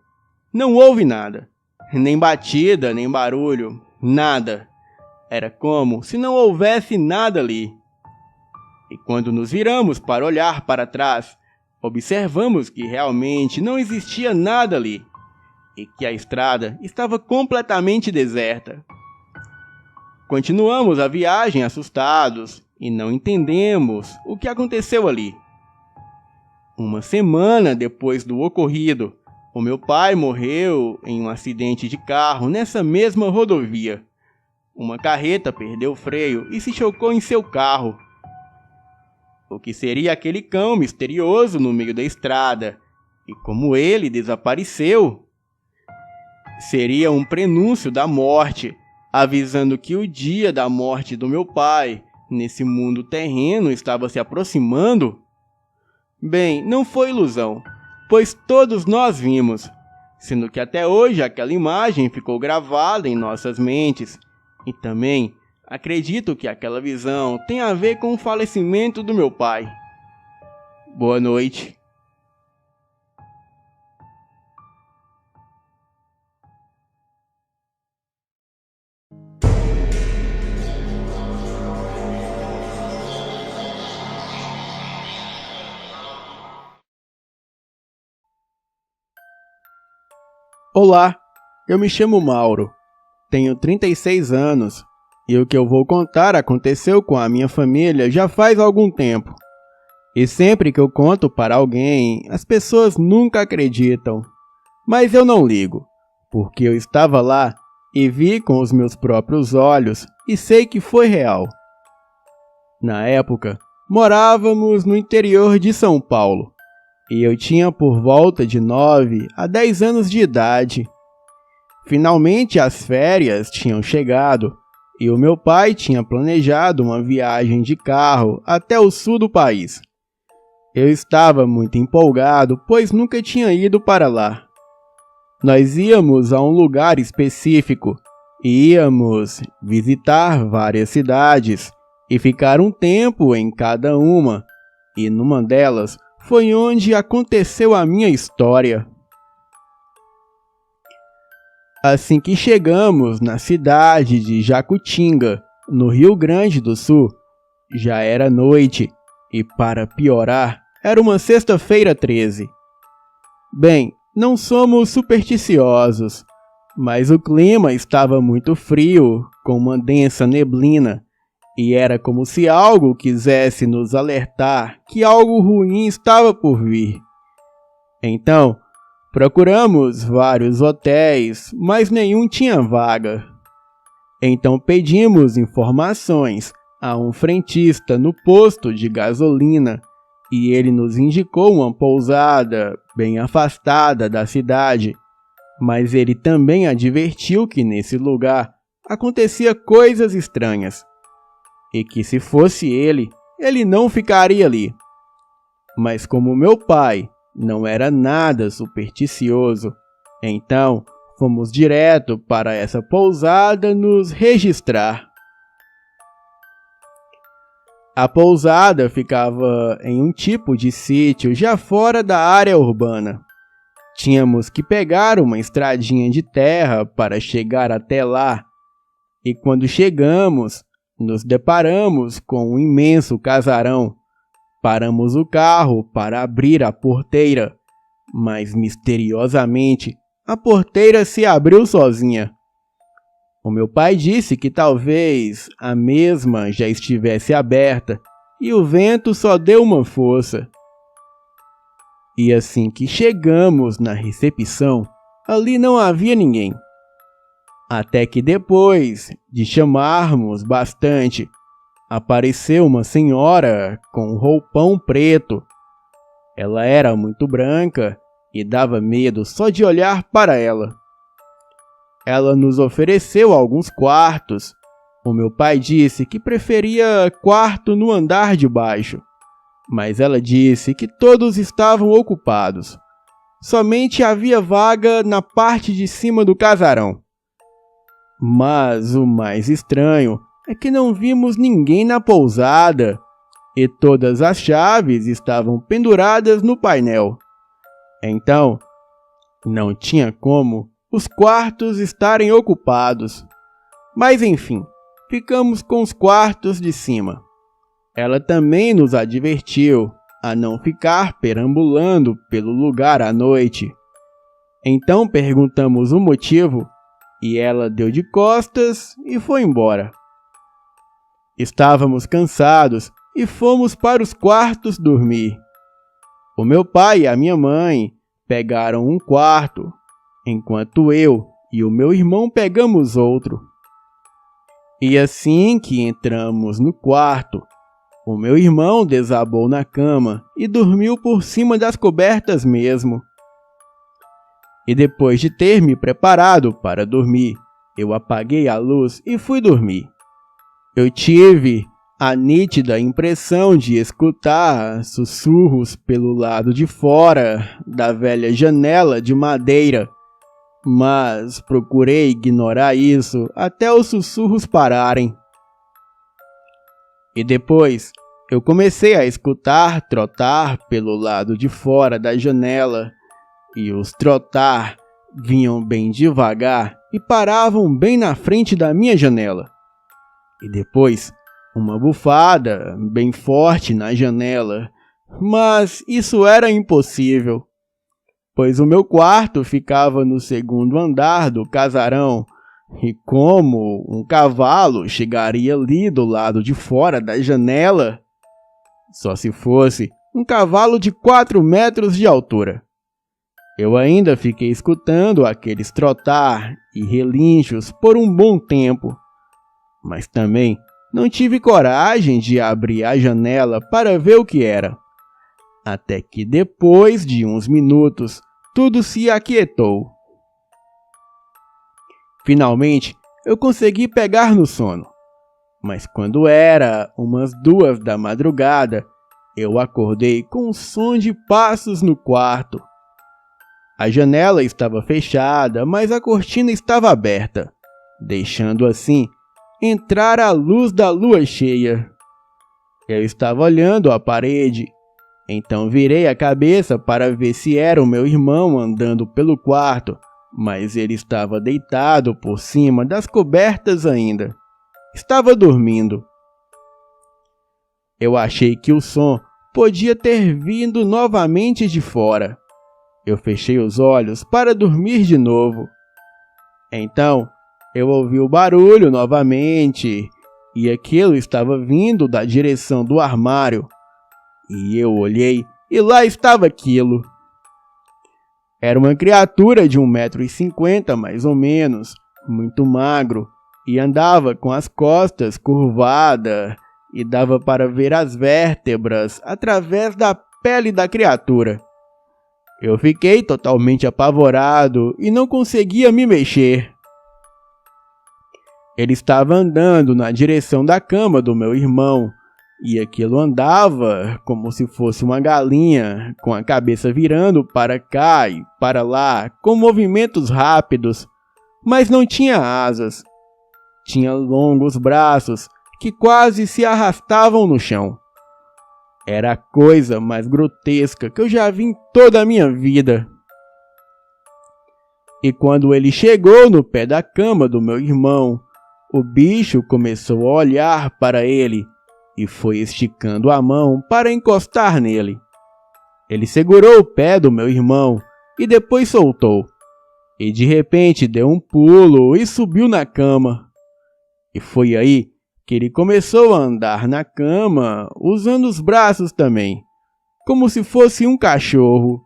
Não houve nada, nem batida, nem barulho, nada. Era como se não houvesse nada ali. E quando nos viramos para olhar para trás, observamos que realmente não existia nada ali, e que a estrada estava completamente deserta. Continuamos a viagem assustados e não entendemos o que aconteceu ali. Uma semana depois do ocorrido, o meu pai morreu em um acidente de carro nessa mesma rodovia. Uma carreta perdeu o freio e se chocou em seu carro. O que seria aquele cão misterioso no meio da estrada? E como ele desapareceu? Seria um prenúncio da morte, avisando que o dia da morte do meu pai, nesse mundo terreno, estava se aproximando? Bem, não foi ilusão, pois todos nós vimos, sendo que até hoje aquela imagem ficou gravada em nossas mentes. E também acredito que aquela visão tem a ver com o falecimento do meu pai. Boa noite. Olá, eu me chamo Mauro, tenho 36 anos e o que eu vou contar aconteceu com a minha família já faz algum tempo. E sempre que eu conto para alguém, as pessoas nunca acreditam. Mas eu não ligo, porque eu estava lá e vi com os meus próprios olhos e sei que foi real. Na época, morávamos no interior de São Paulo e eu tinha por volta de 9 a 10 anos de idade. Finalmente as férias tinham chegado e o meu pai tinha planejado uma viagem de carro até o sul do país. Eu estava muito empolgado, pois nunca tinha ido para lá. Nós íamos a um lugar específico e íamos visitar várias cidades e ficar um tempo em cada uma, e numa delas foi onde aconteceu a minha história. Assim que chegamos na cidade de Jacutinga, no Rio Grande do Sul, já era noite e, para piorar, era uma sexta-feira 13. Bem, não somos supersticiosos, mas o clima estava muito frio, com uma densa neblina, e era como se algo quisesse nos alertar que algo ruim estava por vir. Então, procuramos vários hotéis, mas nenhum tinha vaga. Então pedimos informações a um frentista no posto de gasolina e ele nos indicou uma pousada bem afastada da cidade, mas ele também advertiu que nesse lugar acontecia coisas estranhas e que se fosse ele não ficaria ali. Mas como meu pai não era nada supersticioso, então fomos direto para essa pousada nos registrar. A pousada ficava em um tipo de sítio já fora da área urbana. Tínhamos que pegar uma estradinha de terra para chegar até lá, e quando chegamos, nos deparamos com um imenso casarão. Paramos o carro para abrir a porteira, mas misteriosamente a porteira se abriu sozinha. O meu pai disse que talvez a mesma já estivesse aberta e o vento só deu uma força. E assim que chegamos na recepção, ali não havia ninguém. Até que depois de chamarmos bastante, apareceu uma senhora com um roupão preto. Ela era muito branca e dava medo só de olhar para ela. Ela nos ofereceu alguns quartos. O meu pai disse que preferia quarto no andar de baixo, mas ela disse que todos estavam ocupados. Somente havia vaga na parte de cima do casarão. Mas o mais estranho é que não vimos ninguém na pousada e todas as chaves estavam penduradas no painel. Então, não tinha como os quartos estarem ocupados. Mas enfim, ficamos com os quartos de cima. Ela também nos advertiu a não ficar perambulando pelo lugar à noite. Então perguntamos o motivo e ela deu de costas e foi embora. Estávamos cansados e fomos para os quartos dormir. O meu pai e a minha mãe pegaram um quarto, enquanto eu e o meu irmão pegamos outro. E assim que entramos no quarto, o meu irmão desabou na cama e dormiu por cima das cobertas mesmo. E depois de ter me preparado para dormir, eu apaguei a luz e fui dormir. Eu tive a nítida impressão de escutar sussurros pelo lado de fora da velha janela de madeira, mas procurei ignorar isso até os sussurros pararem. E depois eu comecei a escutar trotar pelo lado de fora da janela, e os trotar vinham bem devagar e paravam bem na frente da minha janela. E depois uma bufada bem forte na janela, mas isso era impossível. pois o meu quarto ficava no segundo andar do casarão, e como um cavalo chegaria ali do lado de fora da janela? Só se fosse um cavalo de 4 metros de altura. Eu ainda fiquei escutando aqueles trotar e relinchos por um bom tempo, mas também não tive coragem de abrir a janela para ver o que era. Até que depois de uns minutos, tudo se aquietou. Finalmente, eu consegui pegar no sono, mas quando era umas 2 da madrugada, eu acordei com um som de passos no quarto. A janela estava fechada, mas a cortina estava aberta, deixando assim entrar a luz da lua cheia. Eu estava olhando a parede, então virei a cabeça para ver se era o meu irmão andando pelo quarto, mas ele estava deitado por cima das cobertas ainda. Estava dormindo. Eu achei que o som podia ter vindo novamente de fora. Eu fechei os olhos para dormir de novo. Então, eu ouvi o barulho novamente, e aquilo estava vindo da direção do armário. E eu olhei, e lá estava aquilo. Era uma criatura de 1,50 m mais ou menos, muito magro, e andava com as costas curvadas, e dava para ver as vértebras através da pele da criatura. Eu fiquei totalmente apavorado e não conseguia me mexer. Ele estava andando na direção da cama do meu irmão, e aquilo andava como se fosse uma galinha, com a cabeça virando para cá e para lá, com movimentos rápidos, mas não tinha asas. Tinha longos braços que quase se arrastavam no chão. Era a coisa mais grotesca que eu já vi em toda a minha vida. E quando ele chegou no pé da cama do meu irmão, o bicho começou a olhar para ele e foi esticando a mão para encostar nele. Ele segurou o pé do meu irmão e depois soltou. E de repente deu um pulo e subiu na cama. E foi aí que ele começou a andar na cama, usando os braços também, como se fosse um cachorro,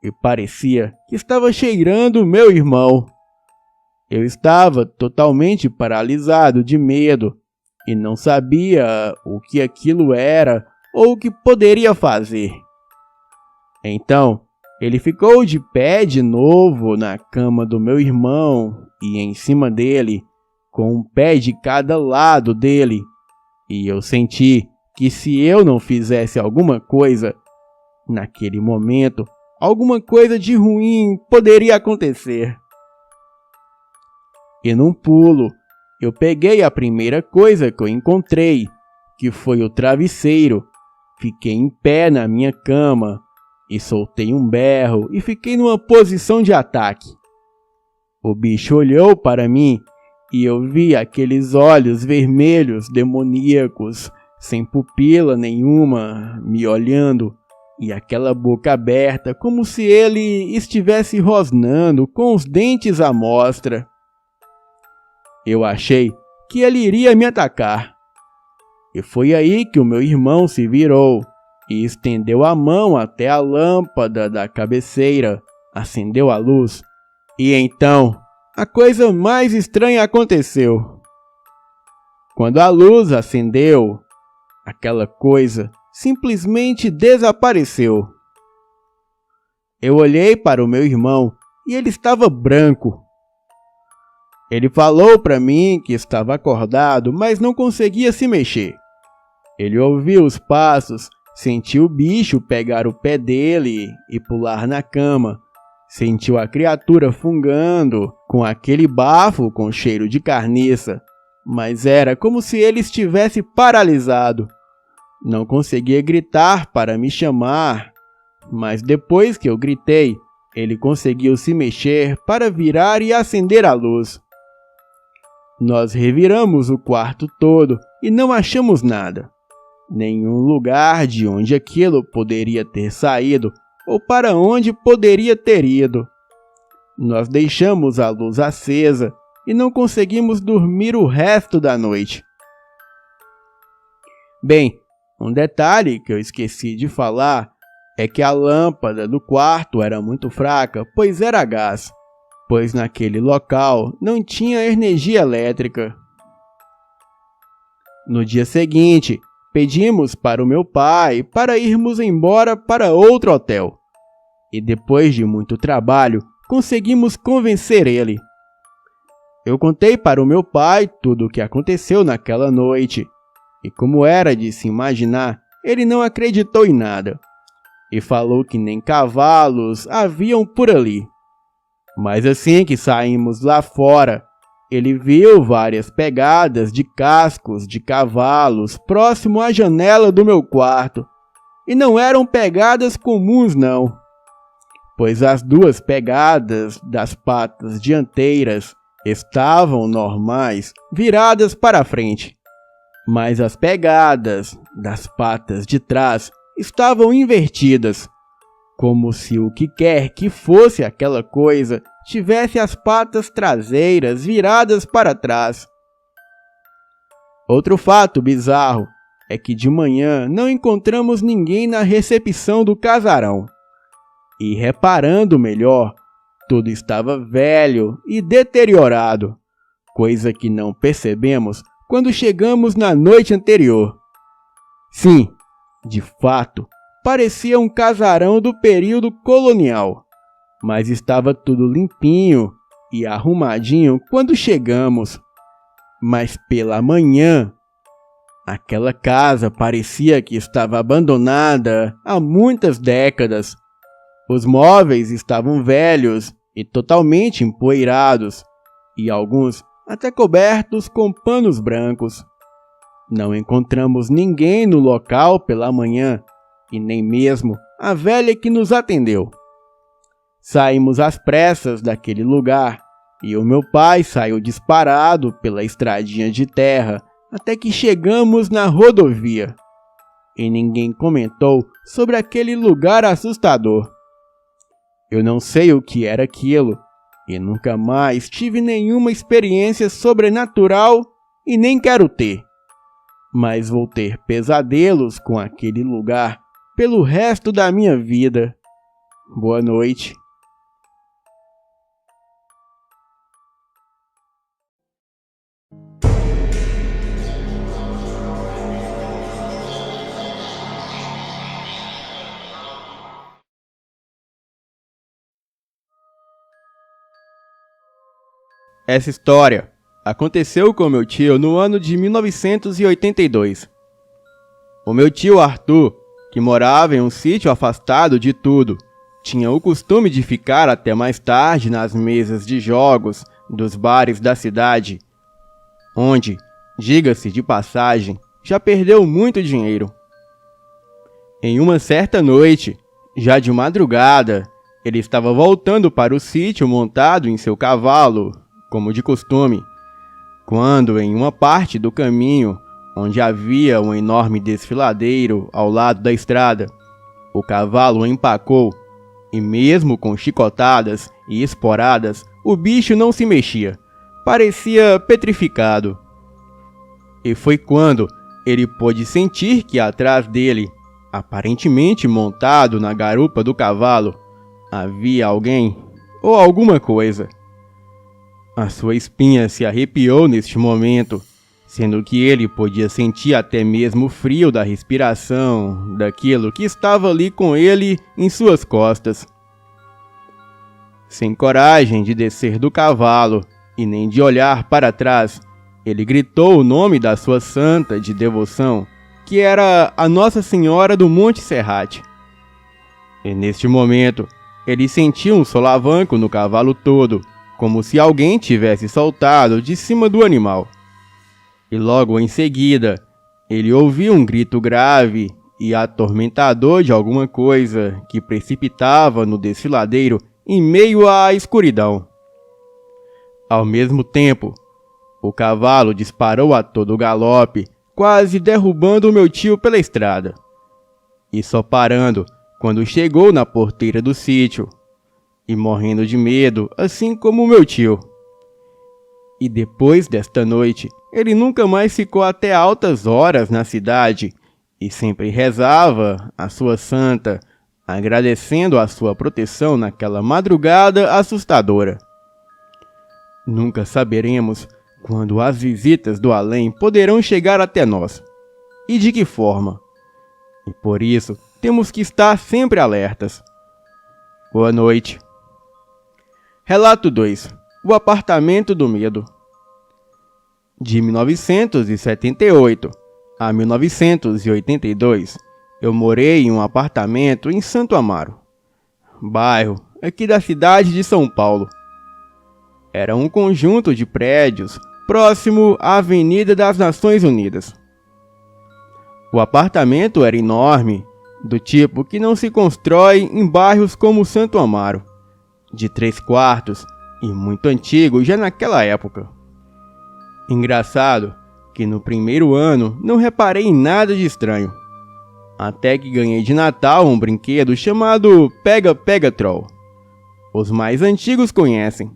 e parecia que estava cheirando meu irmão. Eu estava totalmente paralisado de medo, e não sabia o que aquilo era ou o que poderia fazer. Então, ele ficou de pé de novo na cama do meu irmão, e em cima dele, com um pé de cada lado dele, e eu senti que se eu não fizesse alguma coisa, naquele momento, alguma coisa de ruim poderia acontecer. E num pulo, eu peguei a primeira coisa que eu encontrei, que foi o travesseiro, fiquei em pé na minha cama, e soltei um berro e fiquei numa posição de ataque. O bicho olhou para mim, e eu vi aqueles olhos vermelhos demoníacos, sem pupila nenhuma, me olhando, e aquela boca aberta como se ele estivesse rosnando com os dentes à mostra. Eu achei que ele iria me atacar. E foi aí que o meu irmão se virou e estendeu a mão até a lâmpada da cabeceira, acendeu a luz, e então a coisa mais estranha aconteceu. Quando a luz acendeu, aquela coisa simplesmente desapareceu. Eu olhei para o meu irmão e ele estava branco. Ele falou para mim que estava acordado, mas não conseguia se mexer. Ele ouviu os passos, sentiu o bicho pegar o pé dele e pular na cama. Sentiu a criatura fungando, com aquele bafo com cheiro de carniça, mas era como se ele estivesse paralisado. Não conseguia gritar para me chamar, mas depois que eu gritei, ele conseguiu se mexer para virar e acender a luz. Nós reviramos o quarto todo e não achamos nada. Nenhum lugar de onde aquilo poderia ter saído, ou para onde poderia ter ido. Nós deixamos a luz acesa e não conseguimos dormir o resto da noite. Bem, um detalhe que eu esqueci de falar é que a lâmpada do quarto era muito fraca, pois era gás, pois naquele local não tinha energia elétrica. No dia seguinte, pedimos para o meu pai para irmos embora para outro hotel. E depois de muito trabalho, conseguimos convencer ele. Eu contei para o meu pai tudo o que aconteceu naquela noite. E como era de se imaginar, ele não acreditou em nada. E falou que nem cavalos haviam por ali. Mas assim que saímos lá fora, ele viu várias pegadas de cascos de cavalos próximo à janela do meu quarto. E não eram pegadas comuns não, pois as duas pegadas das patas dianteiras estavam normais, viradas para a frente. Mas as pegadas das patas de trás estavam invertidas, como se o que quer que fosse aquela coisa tivesse as patas traseiras viradas para trás. Outro fato bizarro é que de manhã não encontramos ninguém na recepção do casarão. E reparando melhor, tudo estava velho e deteriorado, coisa que não percebemos quando chegamos na noite anterior. Sim, de fato, parecia um casarão do período colonial, mas estava tudo limpinho e arrumadinho quando chegamos. Mas pela manhã, aquela casa parecia que estava abandonada há muitas décadas. Os móveis estavam velhos e totalmente empoeirados, e alguns até cobertos com panos brancos. Não encontramos ninguém no local pela manhã, e nem mesmo a velha que nos atendeu. Saímos às pressas daquele lugar, e o meu pai saiu disparado pela estradinha de terra até que chegamos na rodovia. E ninguém comentou sobre aquele lugar assustador. Eu não sei o que era aquilo, e nunca mais tive nenhuma experiência sobrenatural e nem quero ter. Mas vou ter pesadelos com aquele lugar pelo resto da minha vida. Boa noite. Essa história aconteceu com meu tio no ano de 1982. O meu tio Arthur, que morava em um sítio afastado de tudo, tinha o costume de ficar até mais tarde nas mesas de jogos dos bares da cidade, onde, diga-se de passagem, já perdeu muito dinheiro. Em uma certa noite, já de madrugada, ele estava voltando para o sítio montado em seu cavalo, como de costume, quando em uma parte do caminho, onde havia um enorme desfiladeiro ao lado da estrada, o cavalo empacou, e mesmo com chicotadas e esporadas, o bicho não se mexia, parecia petrificado. E foi quando ele pôde sentir que atrás dele, aparentemente montado na garupa do cavalo, havia alguém ou alguma coisa. A sua espinha se arrepiou neste momento, sendo que ele podia sentir até mesmo o frio da respiração daquilo que estava ali com ele em suas costas. Sem coragem de descer do cavalo e nem de olhar para trás, ele gritou o nome da sua santa de devoção, que era a Nossa Senhora do Monte Serrate. E neste momento, ele sentiu um solavanco no cavalo todo, como se alguém tivesse saltado de cima do animal. E logo em seguida, ele ouviu um grito grave e atormentador de alguma coisa que precipitava no desfiladeiro em meio à escuridão. Ao mesmo tempo, o cavalo disparou a todo galope, quase derrubando o meu tio pela estrada. E só parando quando chegou na porteira do sítio, e morrendo de medo, assim como meu tio. E depois desta noite, ele nunca mais ficou até altas horas na cidade e sempre rezava a sua santa, agradecendo a sua proteção naquela madrugada assustadora. Nunca saberemos quando as visitas do além poderão chegar até nós e de que forma. E por isso, temos que estar sempre alertas. Boa noite. Relato 2. O apartamento do medo. De 1978 a 1982, eu morei em um apartamento em Santo Amaro, bairro aqui da cidade de São Paulo. Era um conjunto de prédios próximo à Avenida das Nações Unidas. O apartamento era enorme, do tipo que não se constrói em bairros como Santo Amaro, de 3 quartos e muito antigo já naquela época. Engraçado que no primeiro ano não reparei em nada de estranho, até que ganhei de Natal um brinquedo chamado Pega Pega Troll. Os mais antigos conhecem,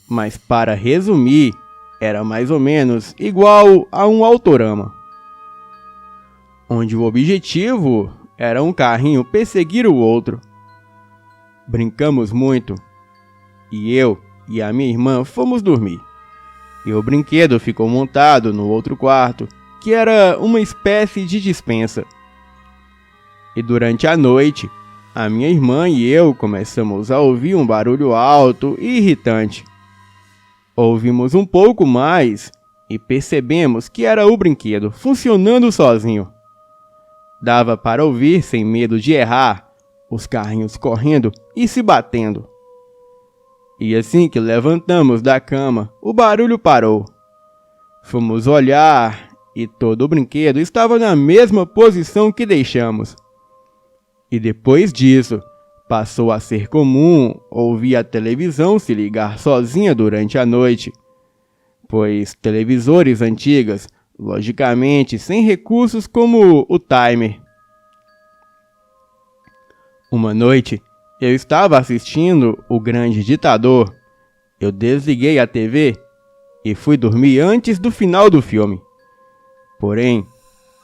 mas para resumir, era mais ou menos igual a um autorama, onde o objetivo era um carrinho perseguir o outro. Brincamos muito, e eu e a minha irmã fomos dormir. E o brinquedo ficou montado no outro quarto, que era uma espécie de despensa. E durante a noite, a minha irmã e eu começamos a ouvir um barulho alto e irritante. Ouvimos um pouco mais e percebemos que era o brinquedo funcionando sozinho. Dava para ouvir, sem medo de errar, os carrinhos correndo e se batendo. E assim que levantamos da cama, o barulho parou. Fomos olhar e todo o brinquedo estava na mesma posição que deixamos. E depois disso, passou a ser comum ouvir a televisão se ligar sozinha durante a noite, pois televisores antigas, logicamente sem recursos como o timer. Uma noite, eu estava assistindo O Grande Ditador. Eu desliguei a TV e fui dormir antes do final do filme. Porém,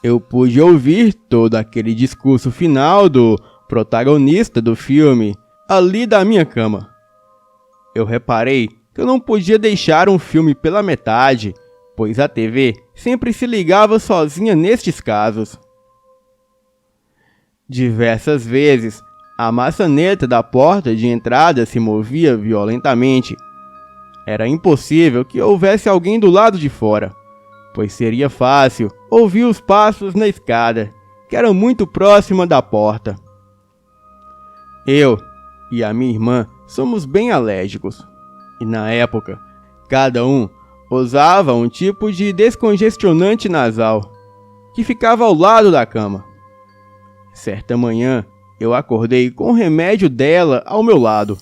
eu pude ouvir todo aquele discurso final do protagonista do filme ali da minha cama. Eu reparei que eu não podia deixar um filme pela metade, pois a TV sempre se ligava sozinha nestes casos. Diversas vezes, a maçaneta da porta de entrada se movia violentamente. Era impossível que houvesse alguém do lado de fora, pois seria fácil ouvir os passos na escada, que era muito próxima da porta. Eu e a minha irmã somos bem alérgicos, e na época, cada um usava um tipo de descongestionante nasal, que ficava ao lado da cama. Certa manhã, eu acordei com o remédio dela ao meu lado,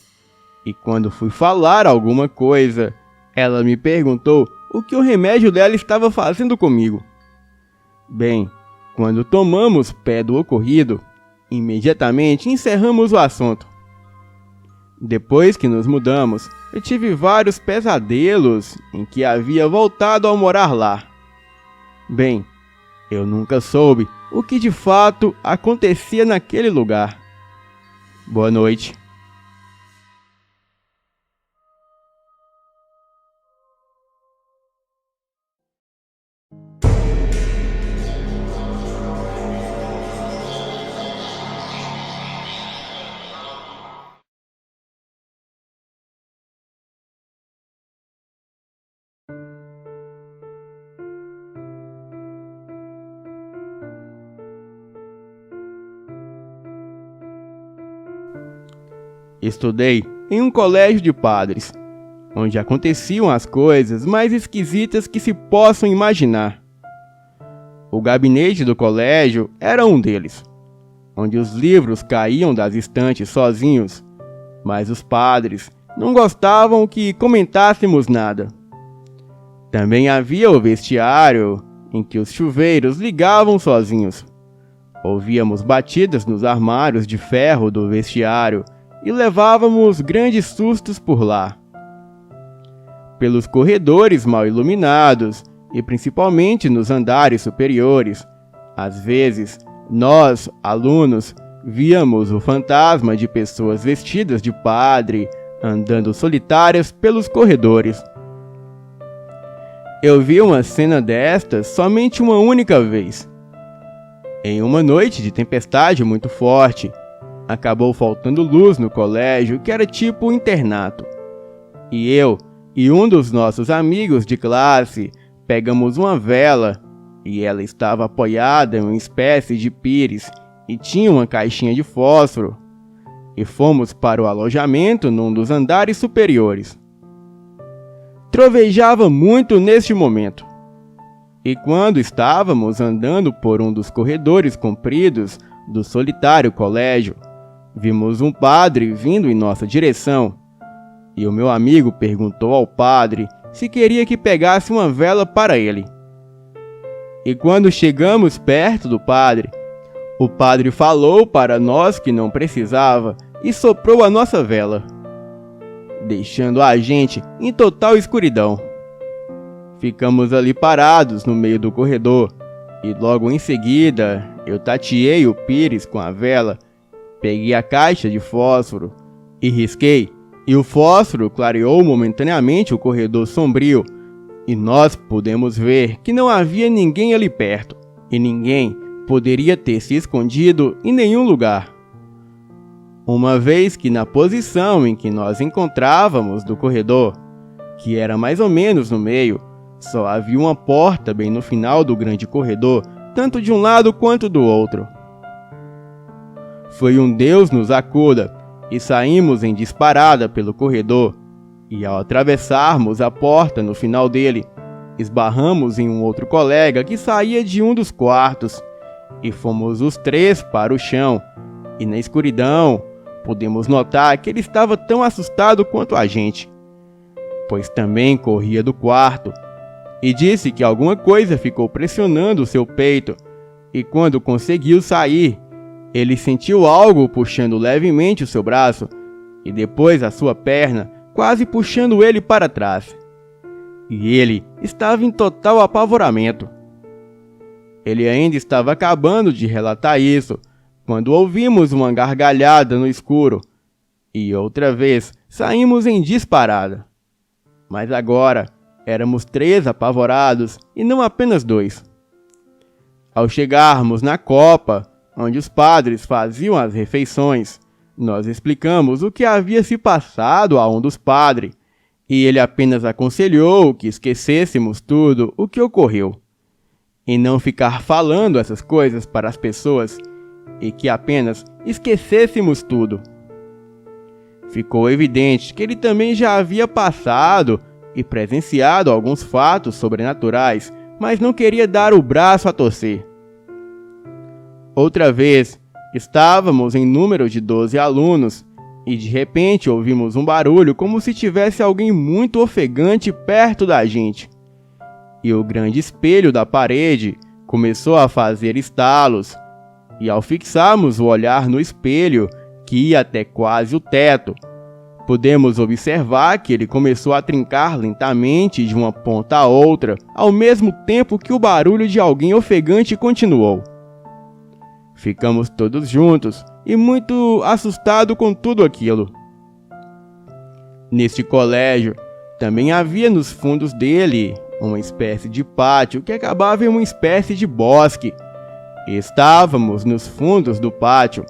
e quando fui falar alguma coisa, ela me perguntou o que o remédio dela estava fazendo comigo. Bem, quando tomamos pé do ocorrido, imediatamente encerramos o assunto. Depois que nos mudamos, eu tive vários pesadelos em que havia voltado a morar lá. Bem, eu nunca soube o que de fato acontecia naquele lugar. Boa noite. Estudei em um colégio de padres, onde aconteciam as coisas mais esquisitas que se possam imaginar. O gabinete do colégio era um deles, onde os livros caíam das estantes sozinhos, mas os padres não gostavam que comentássemos nada. Também havia o vestiário, em que os chuveiros ligavam sozinhos, Ouvíamos batidas nos armários de ferro do vestiário e levávamos grandes sustos por lá. Pelos corredores mal iluminados e principalmente nos andares superiores, às vezes, nós, alunos, víamos o fantasma de pessoas vestidas de padre andando solitárias pelos corredores. Eu vi uma cena destas somente uma única vez. Em uma noite de tempestade muito forte, acabou faltando luz no colégio, que era tipo internato. E eu e um dos nossos amigos de classe pegamos uma vela, e ela estava apoiada em uma espécie de pires e tinha uma caixinha de fósforo, e fomos para o alojamento num dos andares superiores. Trovejava muito neste momento, e quando estávamos andando por um dos corredores compridos do solitário colégio, vimos um padre vindo em nossa direção, e o meu amigo perguntou ao padre se queria que pegasse uma vela para ele. E quando chegamos perto do padre, o padre falou para nós que não precisava e soprou a nossa vela, deixando a gente em total escuridão. Ficamos ali parados no meio do corredor e logo em seguida eu tateei o pires com a vela, peguei a caixa de fósforo e risquei, e o fósforo clareou momentaneamente o corredor sombrio e nós pudemos ver que não havia ninguém ali perto e ninguém poderia ter se escondido em nenhum lugar. Uma vez que na posição em que nós encontrávamos do corredor, que era mais ou menos no meio, só havia uma porta bem no final do grande corredor, tanto de um lado quanto do outro. Foi um Deus nos acuda, e saímos em disparada pelo corredor, e ao atravessarmos a porta no final dele, esbarramos em um outro colega que saía de um dos quartos, e fomos os três para o chão, e na escuridão pudemos notar que ele estava tão assustado quanto a gente, pois também corria do quarto, e disse que alguma coisa ficou pressionando o seu peito, e quando conseguiu sair, ele sentiu algo puxando levemente o seu braço, e depois a sua perna, quase puxando ele para trás. E ele estava em total apavoramento. Ele ainda estava acabando de relatar isso, quando ouvimos uma gargalhada no escuro, e outra vez saímos em disparada. Mas agora éramos 3 apavorados e não apenas 2. Ao chegarmos na copa, onde os padres faziam as refeições, nós explicamos o que havia se passado a um dos padres, e ele apenas aconselhou que esquecêssemos tudo o que ocorreu, e não ficar falando essas coisas para as pessoas, e que apenas esquecêssemos tudo. Ficou evidente que ele também já havia passado e presenciado alguns fatos sobrenaturais, mas não queria dar o braço a torcer. Outra vez, estávamos em número de 12 alunos, e de repente ouvimos um barulho como se tivesse alguém muito ofegante perto da gente. E o grande espelho da parede começou a fazer estalos, e ao fixarmos o olhar no espelho, que ia até quase o teto, pudemos observar que ele começou a trincar lentamente de uma ponta a outra, ao mesmo tempo que o barulho de alguém ofegante continuou. Ficamos todos juntos e muito assustados com tudo aquilo. Neste colégio, também havia nos fundos dele uma espécie de pátio que acabava em uma espécie de bosque. Estávamos nos fundos do pátio,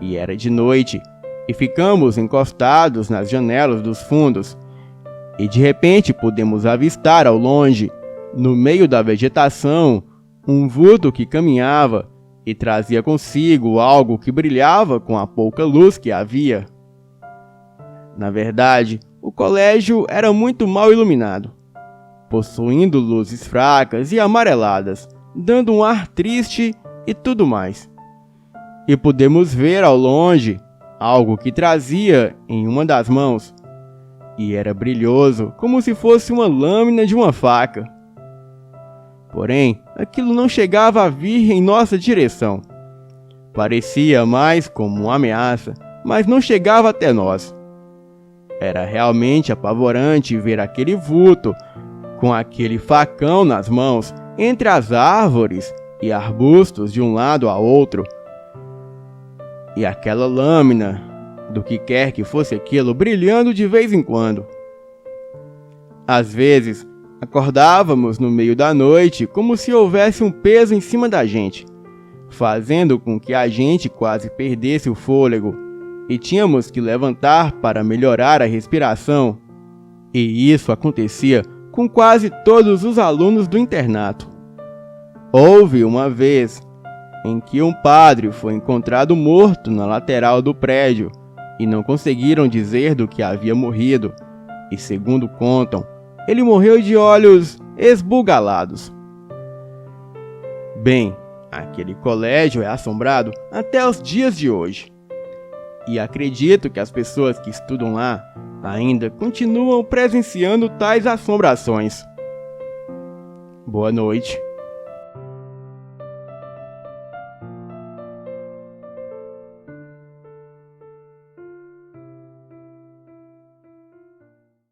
e era de noite, e ficamos encostados nas janelas dos fundos, e de repente pudemos avistar ao longe, no meio da vegetação, um vulto que caminhava e trazia consigo algo que brilhava com a pouca luz que havia. Na verdade, o colégio era muito mal iluminado, possuindo luzes fracas e amareladas, dando um ar triste e tudo mais. E pudemos ver ao longe algo que trazia em uma das mãos, e era brilhoso, como se fosse uma lâmina de uma faca. Porém, aquilo não chegava a vir em nossa direção, Parecia mais como uma ameaça, mas não chegava até nós. Era realmente apavorante ver aquele vulto, com aquele facão nas mãos, entre as árvores e arbustos de um lado a outro, e aquela lâmina, do que quer que fosse aquilo, brilhando de vez em quando. Às vezes, acordávamos no meio da noite como se houvesse um peso em cima da gente, fazendo com que a gente quase perdesse o fôlego, e tínhamos que levantar para melhorar a respiração. E isso acontecia com quase todos os alunos do internato. Houve uma vez em que um padre foi encontrado morto na lateral do prédio e não conseguiram dizer do que havia morrido, e segundo contam, ele morreu de olhos esbugalados. Bem, aquele colégio é assombrado até os dias de hoje. E acredito que as pessoas que estudam lá ainda continuam presenciando tais assombrações. Boa noite.